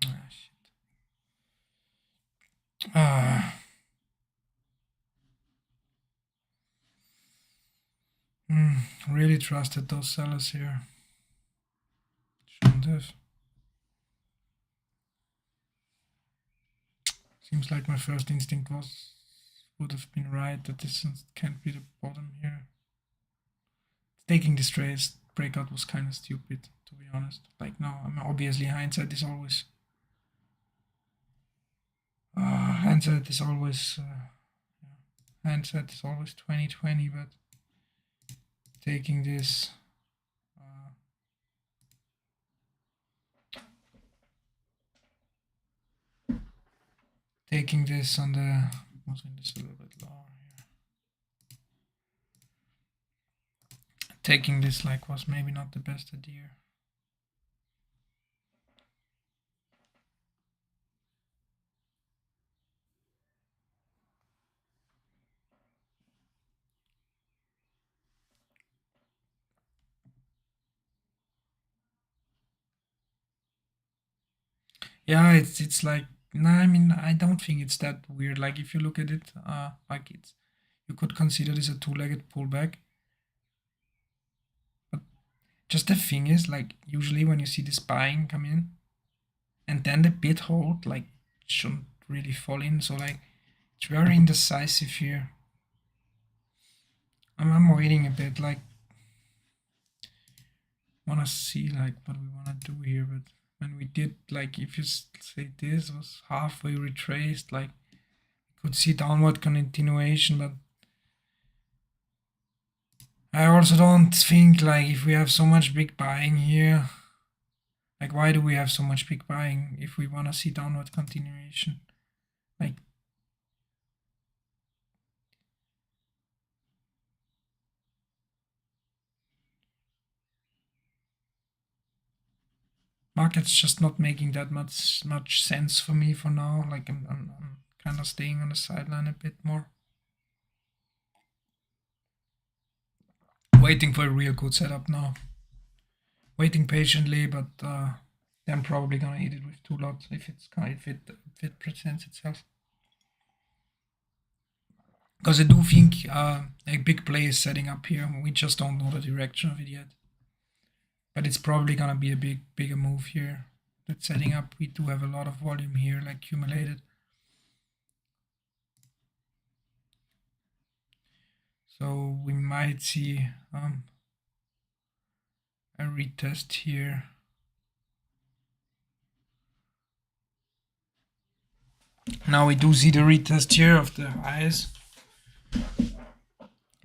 Ah, shit. Really trusted those sellers here. Shouldn't have. Seems like my first instinct would have been right, that this can't be the bottom here. Taking this trade breakout was kind of stupid, to be honest. Like, no, I mean, obviously hindsight is always hindsight is always 2020, but taking this on the, moving this a little bit lower here. Taking this like was maybe not the best idea. Yeah, it's like, no, I mean, I don't think it's that weird. Like if you look at it, like it's, you could consider this a two-legged pullback. But just the thing is, like usually when you see this buying come in, and then the bid hold, like shouldn't really fall in. So like it's very indecisive here. I'm waiting a bit, like wanna see like what we wanna do here, but when we did, like if you say this was halfway retraced, like could see downward continuation, but I also don't think, like if we have so much big buying here, like why do we have so much big buying if we wanna see downward continuation? Like market's just not making that much sense for me for now. Like I'm kind of staying on the sideline a bit more, waiting for a real good setup now. Waiting patiently, but I'm probably gonna eat it with two lots if it presents itself. Because I do think a big play is setting up here. We just don't know the direction of it yet. But it's probably gonna be a bigger move here. That's setting up. We do have a lot of volume here, like accumulated. So we might see a retest here. Now we do see the retest here of the highs.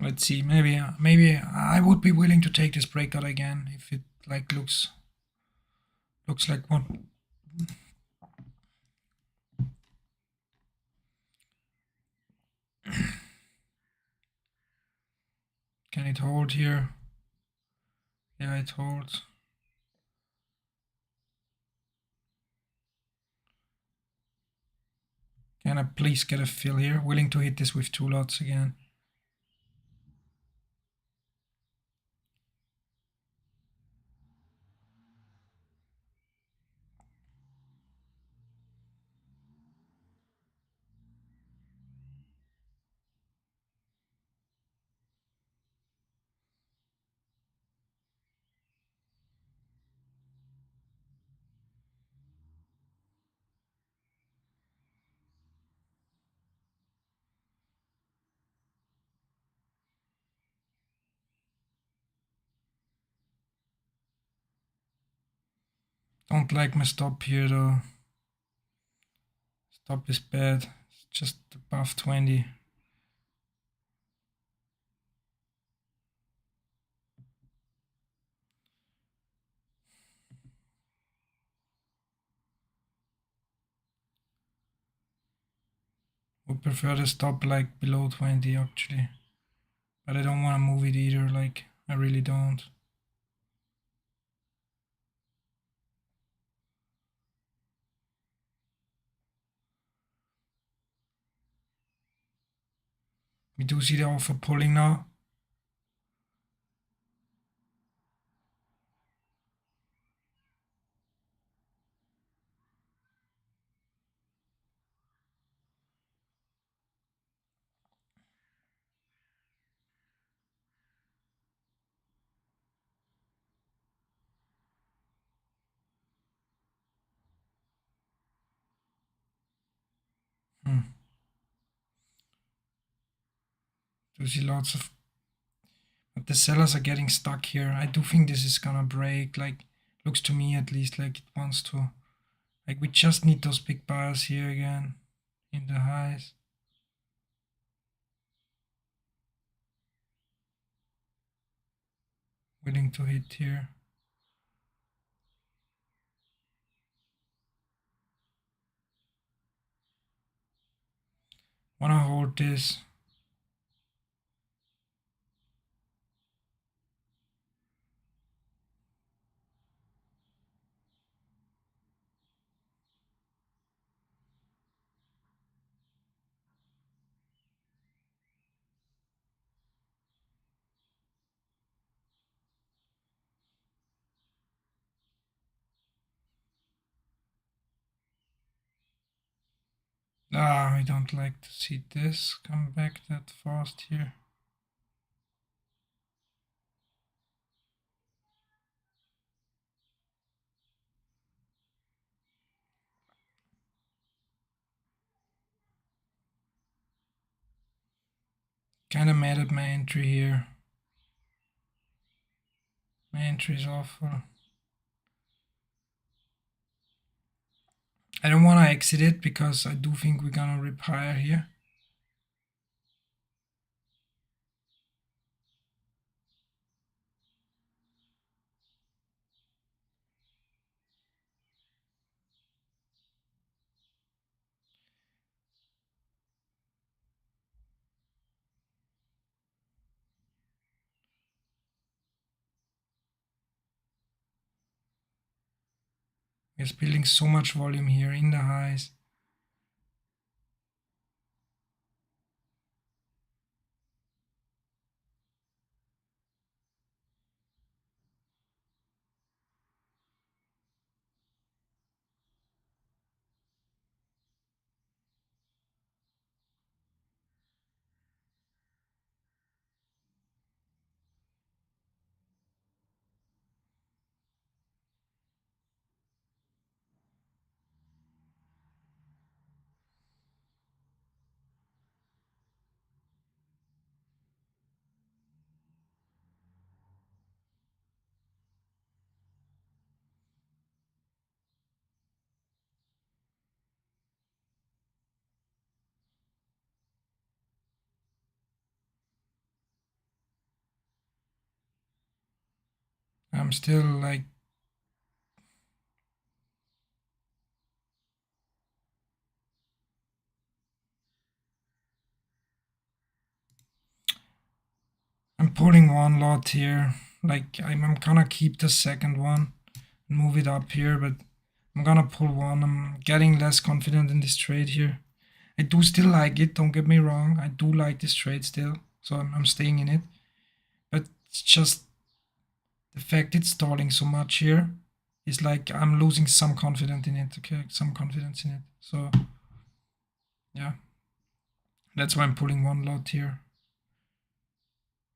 Let's see, maybe I would be willing to take this breakout again if it like looks like one. Can it hold here? Yeah, it holds. Can I please get a fill here? Willing to hit this with two lots again. Don't like my stop here though. Stop is bad. It's just above 20. Would prefer to stop like below 20 actually. But I don't want to move it either, like I really don't. We do see the offer pulling now. Hmm. Do see lots of, but the sellers are getting stuck here. I do think this is gonna break. Like looks to me at least like it wants to. Like we just need those big buyers here again in the highs. Willing to hit here. Wanna hold this. Ah, I don't like to see this come back that fast here. Kinda mad at my entry here. My entry is awful. I don't want to exit it because I do think we're gonna rip higher here. We're building so much volume here in the highs. I'm still like, I'm pulling one lot here. Like I'm gonna keep the second one and move it up here, but I'm gonna pull one. I'm getting less confident in this trade here. I do still like it, don't get me wrong. I do like this trade still, so I'm staying in it. But it's just the fact it's stalling so much here is like I'm losing some confidence in it, okay? Some confidence in it. So yeah. That's why I'm pulling one lot here.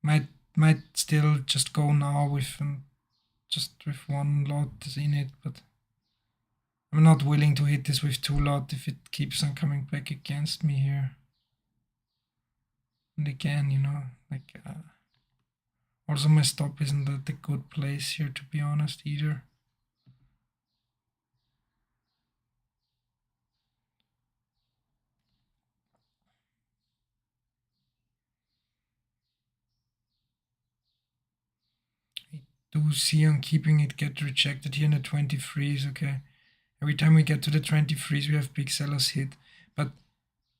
Might still just go now with just with one lot in it, but I'm not willing to hit this with two lot if it keeps on coming back against me here. And again, you know, like also my stop isn't at a good place here to be honest either. do see on keeping it get rejected here in the 23s. Okay, every time we get to the 23s, we have big sellers hit, but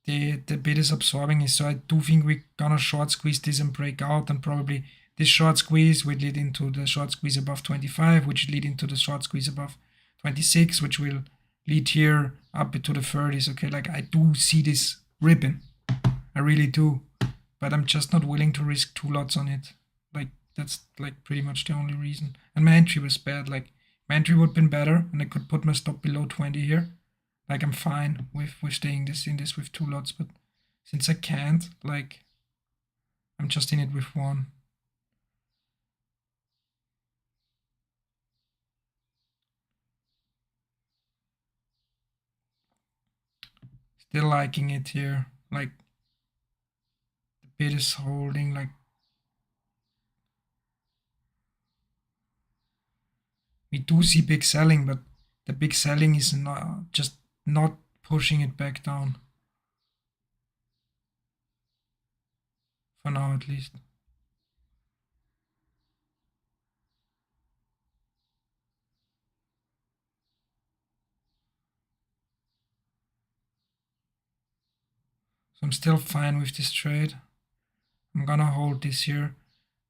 the bid is absorbing it. So I do think we're gonna short squeeze this and break out, and probably this short squeeze will lead into the short squeeze above 25, which lead into the short squeeze above 26, which will lead here up to the 30s. Okay, like I do see this ripping, I really do, but I'm just not willing to risk 2 lots on it. Like that's like pretty much the only reason. And my entry was bad. Like my entry would have been better, and I could put my stop below 20 here. Like I'm fine with staying in this with 2 lots, but since I can't, like I'm just in it with 1. Still liking it here. Like the bid is holding. Like we do see big selling, but the big selling is not pushing it back down. For now, at least. So I'm still fine with this trade. I'm gonna hold this here,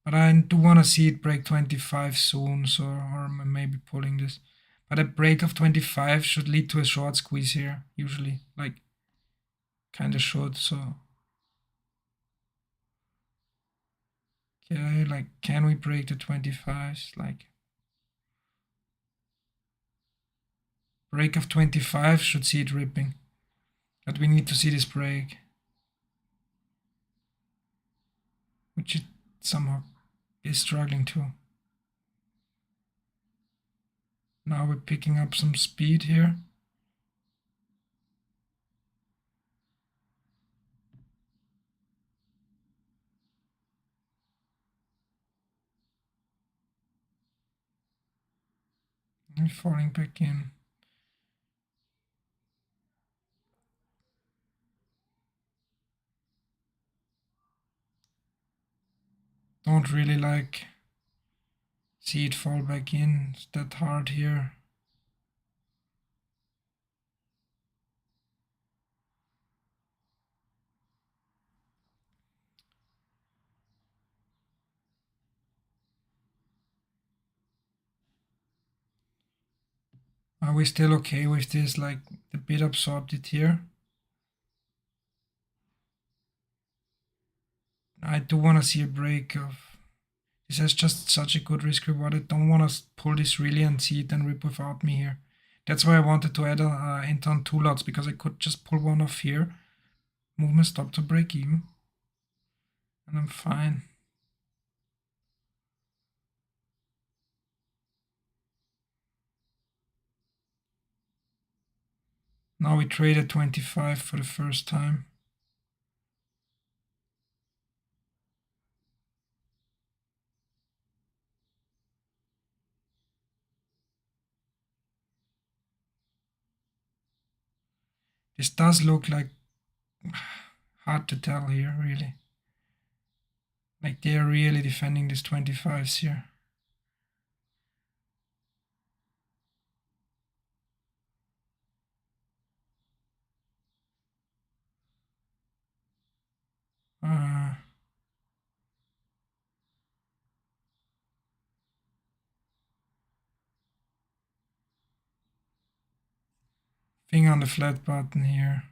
but I do want to see it break 25 soon, so or maybe pulling this. But a break of 25 should lead to a short squeeze here, usually, like kind of should. So okay, like can we break the 25s? Like break of 25 should see it ripping, but we need to see this break, which it somehow is struggling to. Now we're picking up some speed here. And falling back in. Don't really like see it fall back in. It's that hard here. Are we still okay with this? Like the bid absorbed it here. I do want to see a break of. This has just such a good risk reward. I don't want to pull this really and see it and rip without me here. That's why I wanted to add enter on 2 lots, because I could just pull one off here, move my stop to break even, and I'm fine. Now we trade at 25 for the first time. This does look like hard to tell here, really. Like they are really defending these 25s here. Finger on the flat button here.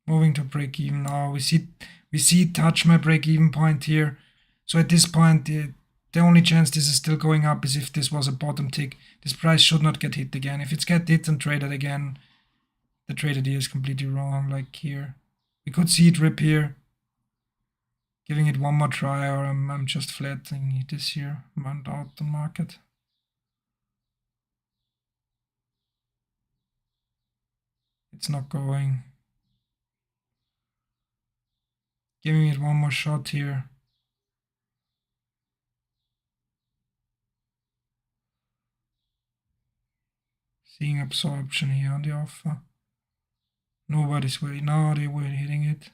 Moving to break even now. We see it touch my break even point here. So at this point, the only chance this is still going up is if this was a bottom tick. This price should not get hit again. If it's get hit and traded again, the trade idea is completely wrong. Like here, we could see it rip here. Giving it one more try, or I'm just flattening this here. I'm out the market. It's not going. Giving it one more shot here. Seeing absorption here on the offer. Nobody's waiting. No, they were hitting it.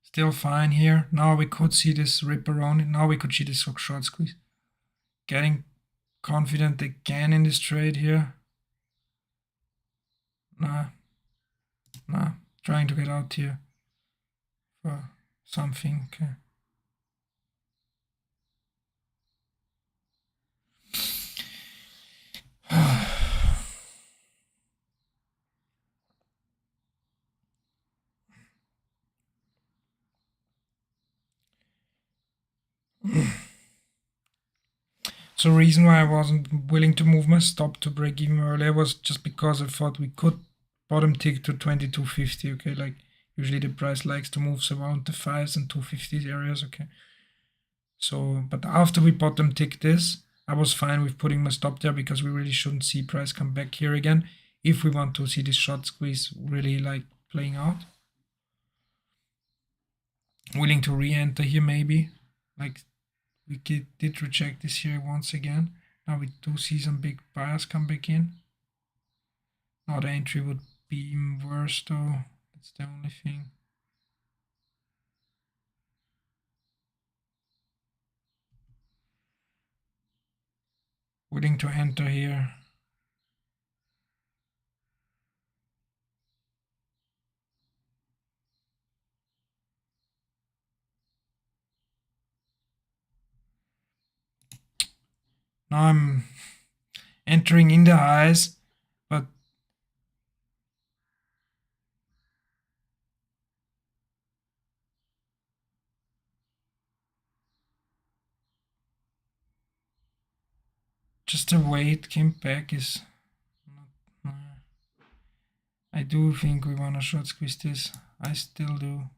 Still fine here. Now we could see this rip around it. Now we could see this short squeeze. Getting confident again in this trade here. Nah. Trying to get out here for something. Okay. So the reason why I wasn't willing to move my stop to break even earlier was just because I thought we could bottom tick to 2250. Okay, like usually the price likes to move around the 5s and 250 areas. Okay, so but after we bottom tick this, I was fine with putting my stop there because we really shouldn't see price come back here again if we want to see this short squeeze really like playing out. Willing to re-enter here maybe, like we did reject this here once again. Now we do see some big buyers come back in. Now the entry would be even worse though. That's the only thing. Willing to enter here. Now I'm entering in the highs, but just the way it came back is not. I do think we wanna short squeeze this. I still do.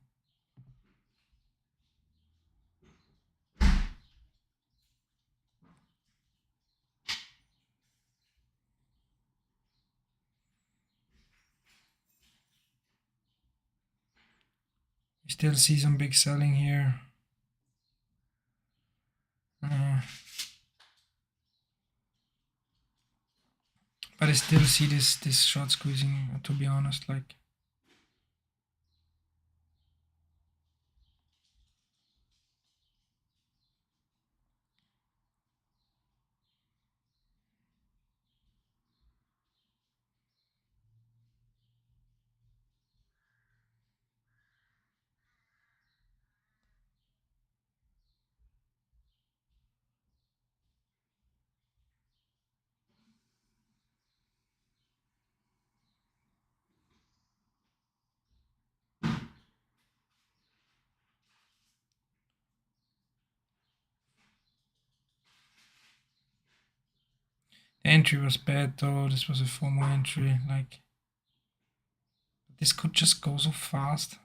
We still see some big selling here. But I still see this short squeezing, to be honest, like. The entry was bad though. This was a formal entry. Like, this could just go so fast.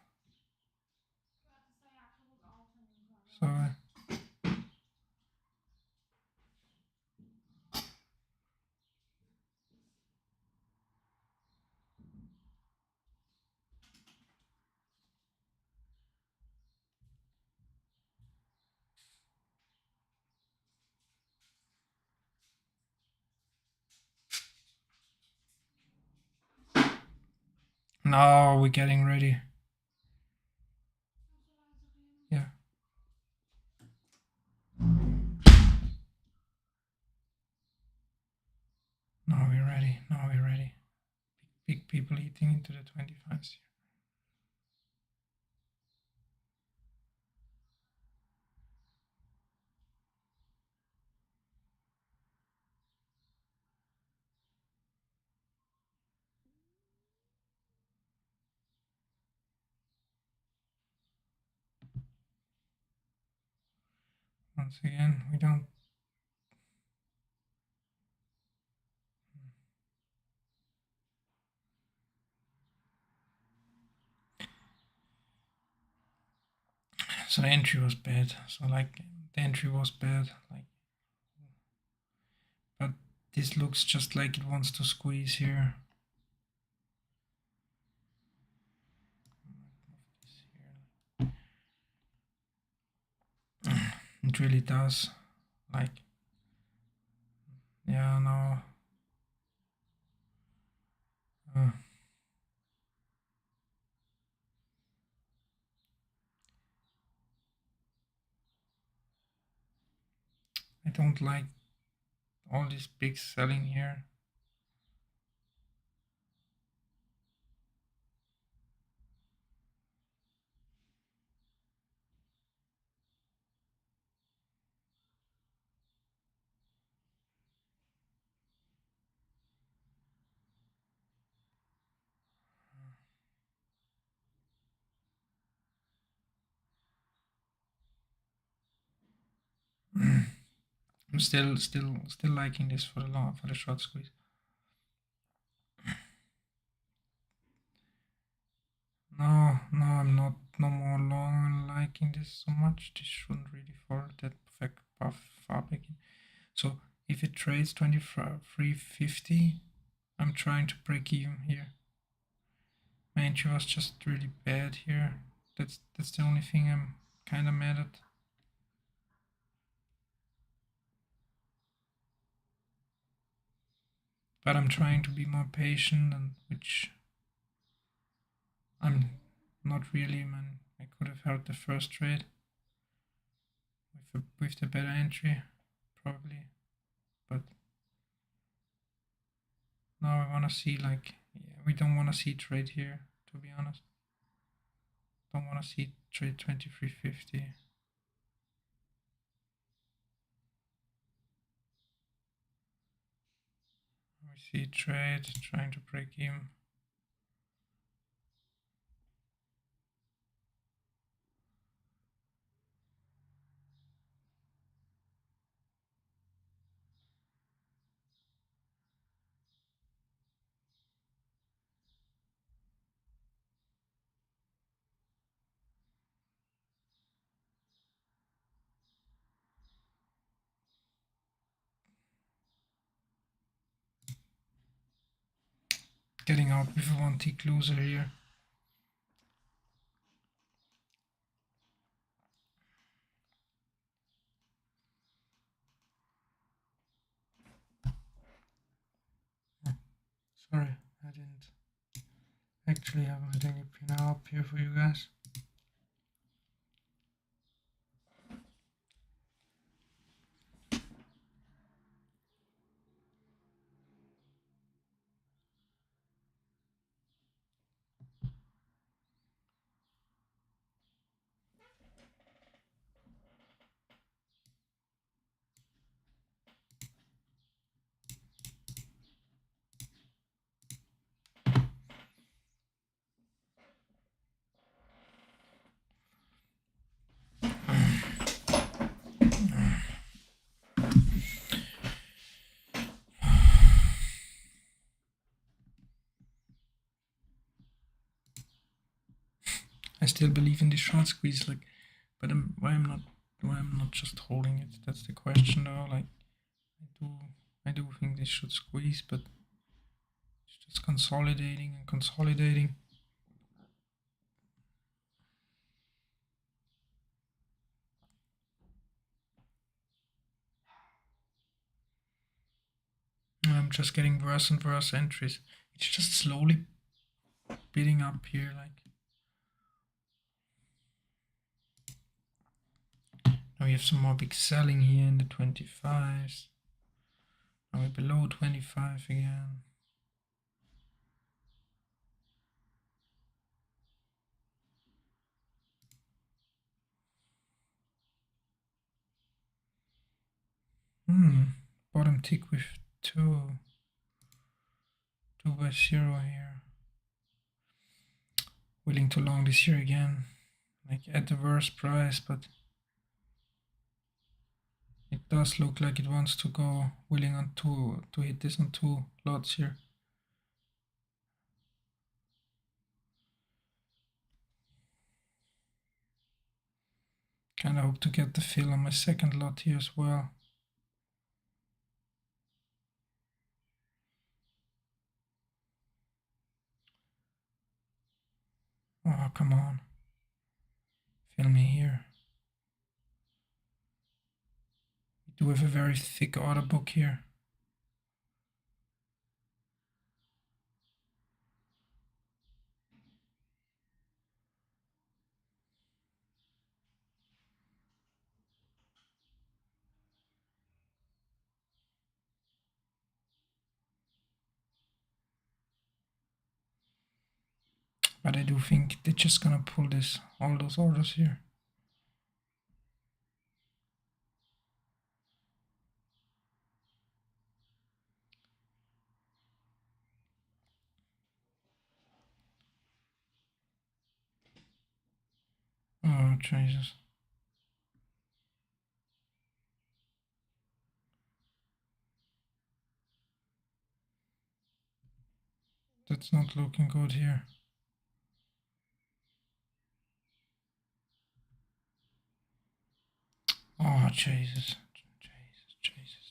So now we're getting ready. Yeah. Now we're ready. Now we're ready. Big people eating into the 25s here. Once again, we don't. So the entry was bad. So like the entry was bad. Like, but this looks just like it wants to squeeze here. It really does. Like, yeah, no. I don't like all this big selling here. I'm still liking this for the short squeeze. No, I'm not no more long liking this so much. This shouldn't really fall that far back in. So if it trades 23.50, I'm trying to break even here. My entry was just really bad here. That's the only thing I'm kind of mad at. But I'm trying to be more patient, and which I'm not really, man. I could have held the first trade with the better entry, probably. But now I want to see, like, yeah, we don't want to see trade here, to be honest. Don't want to see trade 23.50. We see trade trying to break even. Getting out with a 1-tick loser here. Sorry, I didn't actually have my daily pin up here for you guys. I still believe in the short squeeze, like, but why I'm not just holding it? That's the question, though. Like, I do think this should squeeze, but it's just consolidating and consolidating. And I'm just getting worse and worse entries. It's just slowly building up here, like. Now we have some more big selling here in the 25s. Now we're below 25 again. Bottom tick with 2 by 0 here. Willing to long this here again, like at the worst price, but it does look like it wants to go willing on to hit this on 2 lots here. Kinda hope to get the fill on my second lot here as well. Oh, come on. Fill me here. do have a very thick order book here. But I do think they're just gonna pull all those orders here. Oh, Jesus. That's not looking good here. Oh, Jesus. Jesus.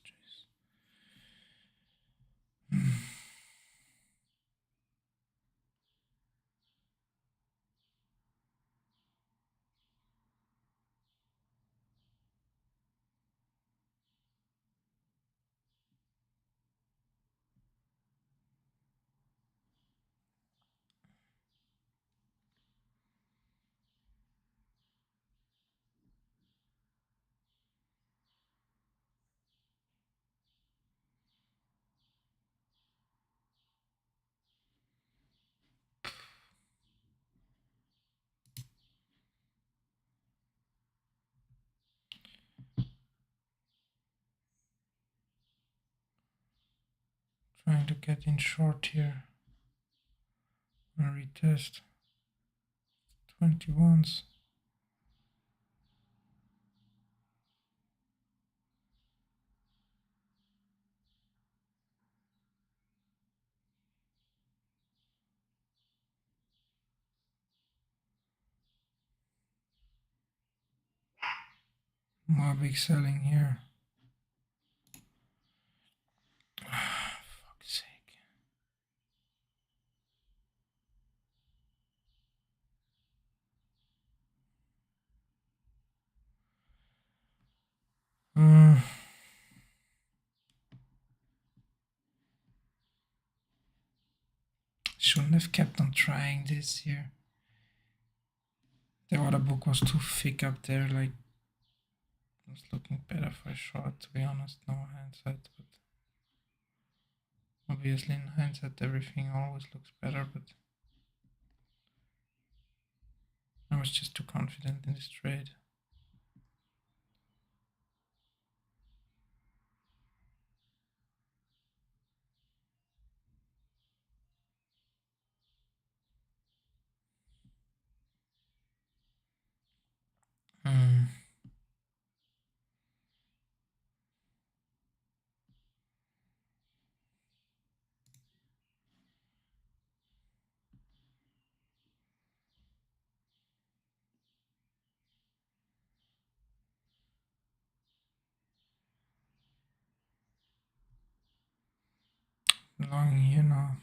Trying to get in short here. I'll retest 21s. More big selling here. Fuck's sake. Shouldn't have kept on trying this here. The order book was too thick up there, like it was looking better for a short, to be honest, no hindsight, but obviously in hindsight everything always looks better, but I was just too confident in this trade. Long here now.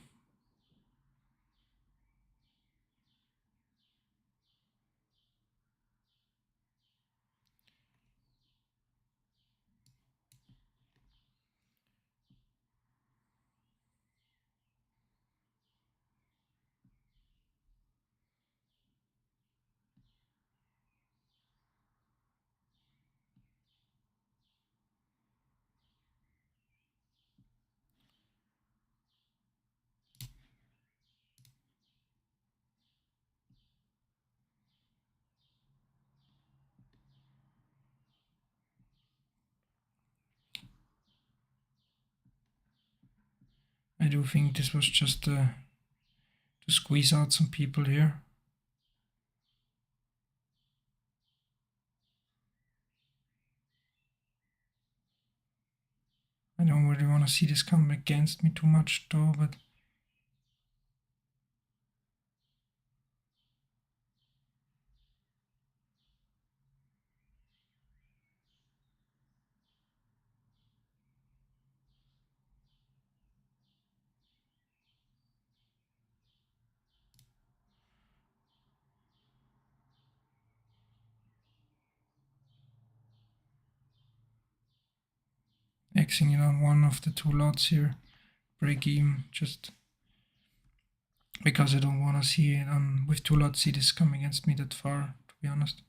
I do think this was just to squeeze out some people here. I don't really want to see this come against me too much though, but maxing it on one of the two lots here. Break even, just because I don't want to see it with two lots see this come against me that far, to be honest.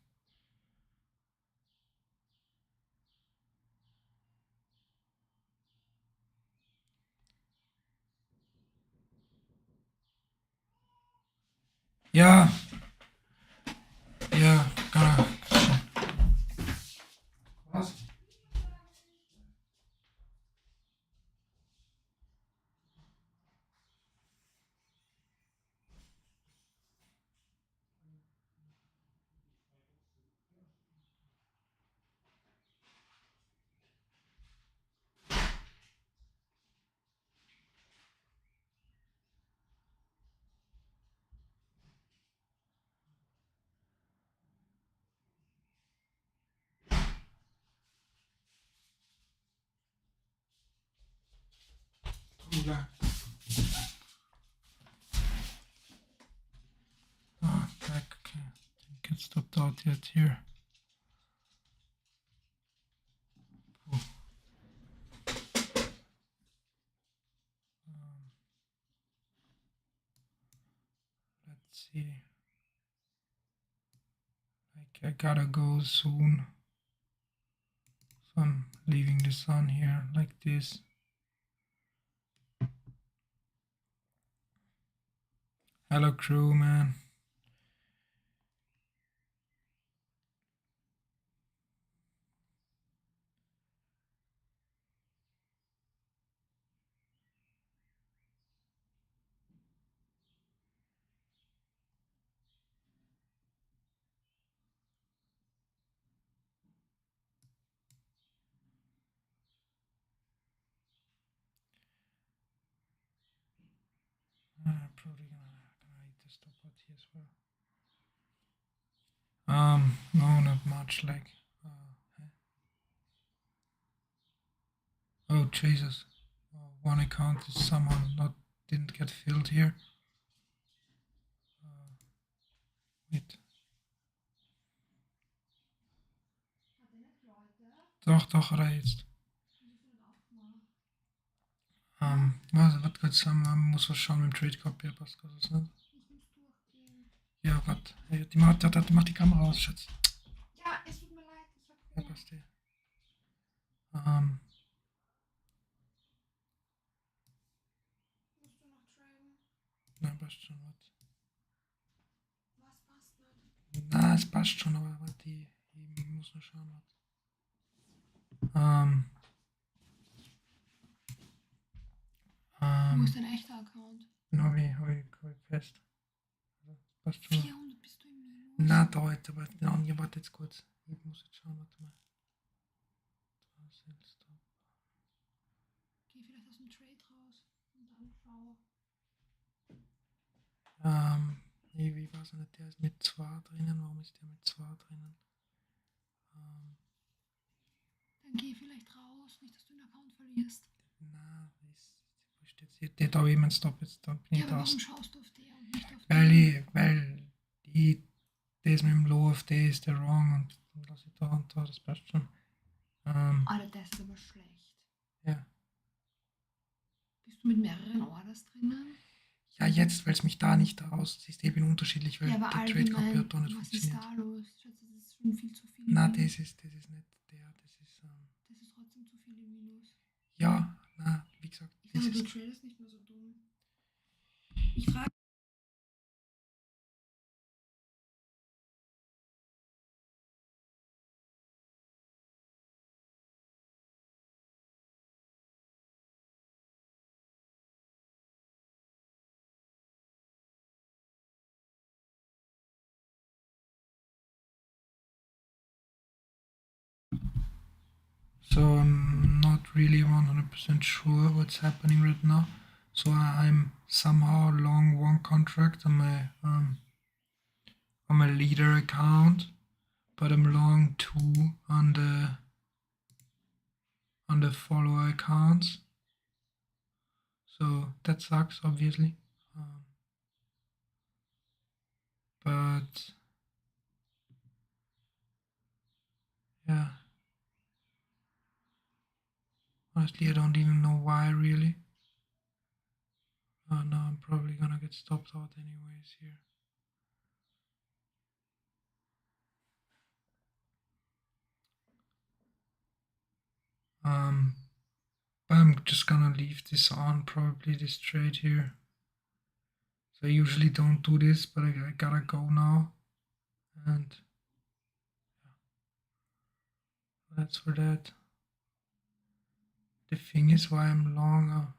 Yeah. Yeah, gonna. Was? Cooler. Oh, back. Okay. Didn't get stopped out yet here. Oh. Let's see. Like I gotta go soon. So I'm leaving this on here like this. Hello crew, man. Probably gonna need to stop out here as well. No, not much. Like, oh Jesus, one account is somehow not didn't get filled here. Wait. Doch, hat er jetzt. Warte kurz, man muss was schauen mit dem Trade Copy, passt gerade was nicht. Ja, warte. Hey, mach die Kamera aus, Schatz. Ja, es tut mir leid, das war cool. Ja, passt eh. Musst du noch traden? Nein, passt schon, warte. Was passt nicht? Na, es passt schon, aber warte, ich muss nur schauen, warte. Wo ist dein echter Account? Den hab ich fest. Also, passt schon. 400 bist du im Minus? Na, da jetzt, aber ja, warte jetzt kurz. Ich muss jetzt schauen, warte mal. Geh vielleicht aus dem Trade raus und dann schau. Ich weiß nicht, der ist mit 2 drinnen. Warum ist der mit 2 drinnen? Dann geh vielleicht raus, nicht, dass du den Account verlierst. Na, das wurscht jetzt. Der da habe ich meinen Stop jetzt, da bin ich Ja, aber draußen. warum schaust du auf der und nicht auf den? Weil das mit dem Low auf der ist der Wrong und dann lasse ich da und da, das passt schon. Alter, das ist aber schlecht. Ja. Bist du mit mehreren Orders drinnen? Ja, jetzt, weil es mich da nicht aussieht, eben unterschiedlich, weil Ja, aber der Trade Copy allgemein, hat da nicht was ist funktioniert. da los? Schatz, das ist schon viel zu viel. Na, im Minus. das ist nicht der, das ist. Das ist trotzdem zu viel im Minus. Ja, na, wie gesagt. Ich Das sage, du ist, tradest nicht mehr so dumm. Ich frage. so I'm not really 100% sure what's happening right now. So I'm somehow long one contract on my leader account, but I'm long 2 on the follower accounts. So that sucks, obviously. But yeah, Honestly, I don't even know why, really. Oh no, I'm probably gonna get stopped out anyways here. But I'm just gonna leave this on, probably this trade here. So I usually don't do this, but I gotta go now. And yeah, that's for that. The thing is why I'm long,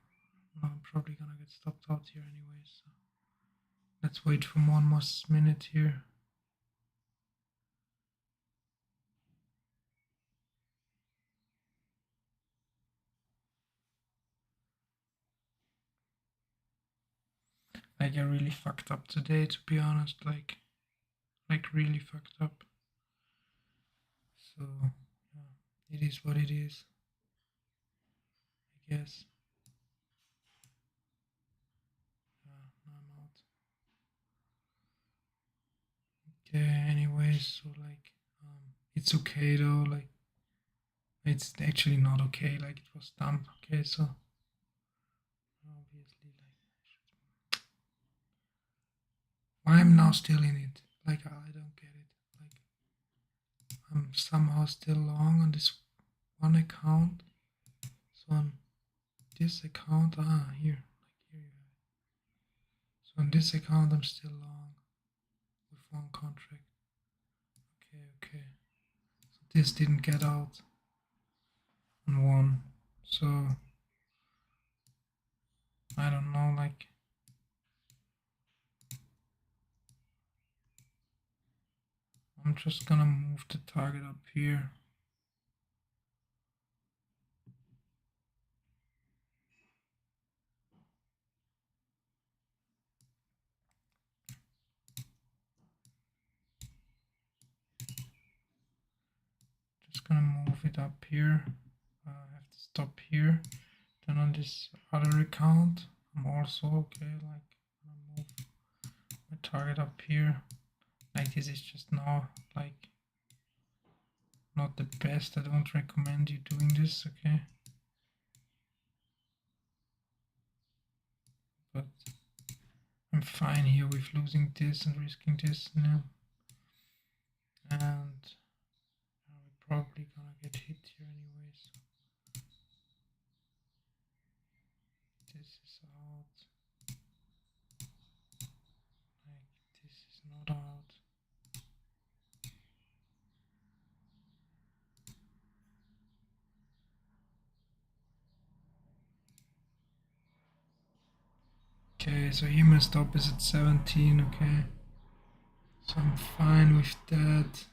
I'm probably gonna get stopped out here anyways. So let's wait for 1 more minute here. Like I really fucked up today, to be honest. Like really fucked up. So yeah, it is what it is, I guess. Now I'm out. Okay. Anyways, so like, it's okay though. Like, it's actually not okay. Like it was dumb. Okay, so obviously, like, why I'm now still in it? Like I don't get it. Like I'm somehow still long on this one account. So on this account, here, like here you have it. So on this account, I'm still long with one contract. Okay. So this didn't get out on one. So I don't know. Like I'm just gonna move the target up here. Just gonna move it up here. I have to stop here. Then on this other account, I'm also okay. Like I'm gonna move my target up here. Like this is just now like not the best. I don't recommend you doing this. Okay. But I'm fine here with losing this and risking this now. And we're probably gonna get hit here anyways. This is out. Like this is not out. Okay, so here my stop is at 17, okay. So I'm fine with that.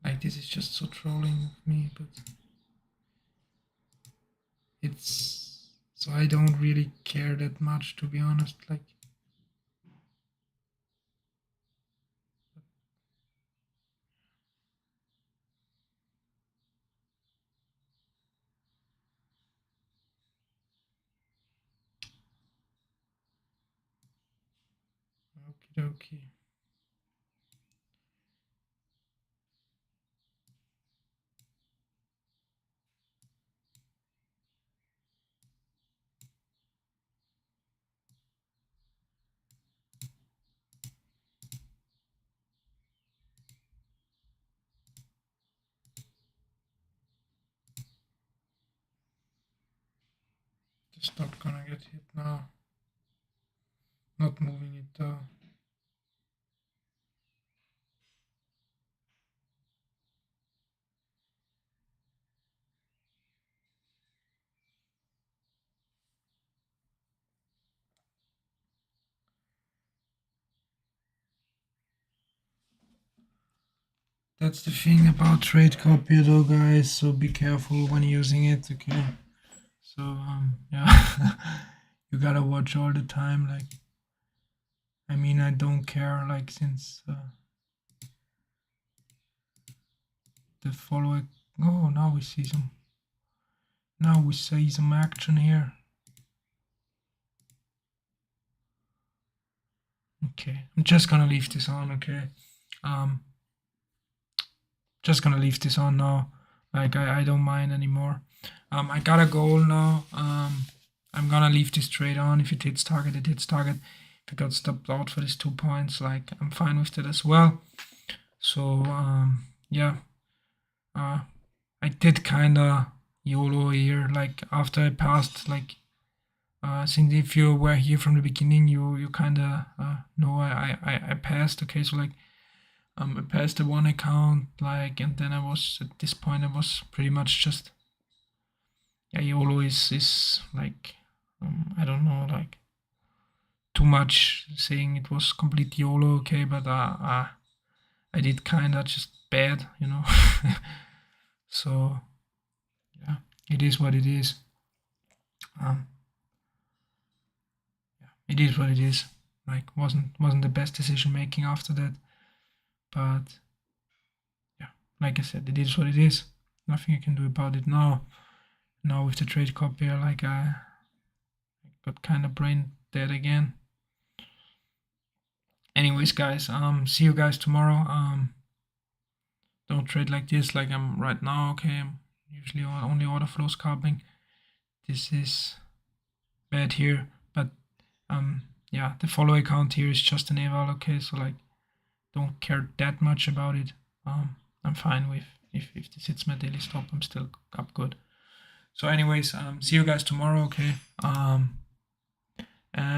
Like this is just so trolling of me, but it's so I don't really care that much, to be honest. Like okie dokie. The stop gonna get hit now. Not moving it though. That's the thing about trade copy though, guys, so be careful when using it, okay? So yeah, you gotta watch all the time. Like I mean, I don't care, like since the following. Oh, now we see some action here. Okay, I'm just gonna leave this on, okay? Just gonna leave this on now. Like I don't mind anymore. I got a goal now. I'm gonna leave this trade on. If it hits target, it hits target. If it got stopped out for these 2 points, like I'm fine with that as well. So yeah, I did kinda YOLO here. Like after I passed, like since if you were here from the beginning, you kinda know I passed. Okay, so like I passed the one account, like, and then I was at this point I was pretty much just yeah. YOLO is like I don't know, like too much saying it was complete YOLO. Okay, but I did kinda just bad, you know. So yeah, it is what it is. Um, yeah, it is what it is. Like wasn't the best decision making after that, but yeah, like I said, it is what it is. Nothing I can do about it now. Now with the trade copy, like I got kind of brain dead again. Anyways, guys, see you guys tomorrow. Don't trade like this, like I'm right now. Okay, I'm usually only order flow scalping. This is bad here, but yeah, the follow account here is just an eval. Okay, so like don't care that much about it. I'm fine with if this hits my daily stop, I'm still up good. So anyways, see you guys tomorrow. Okay.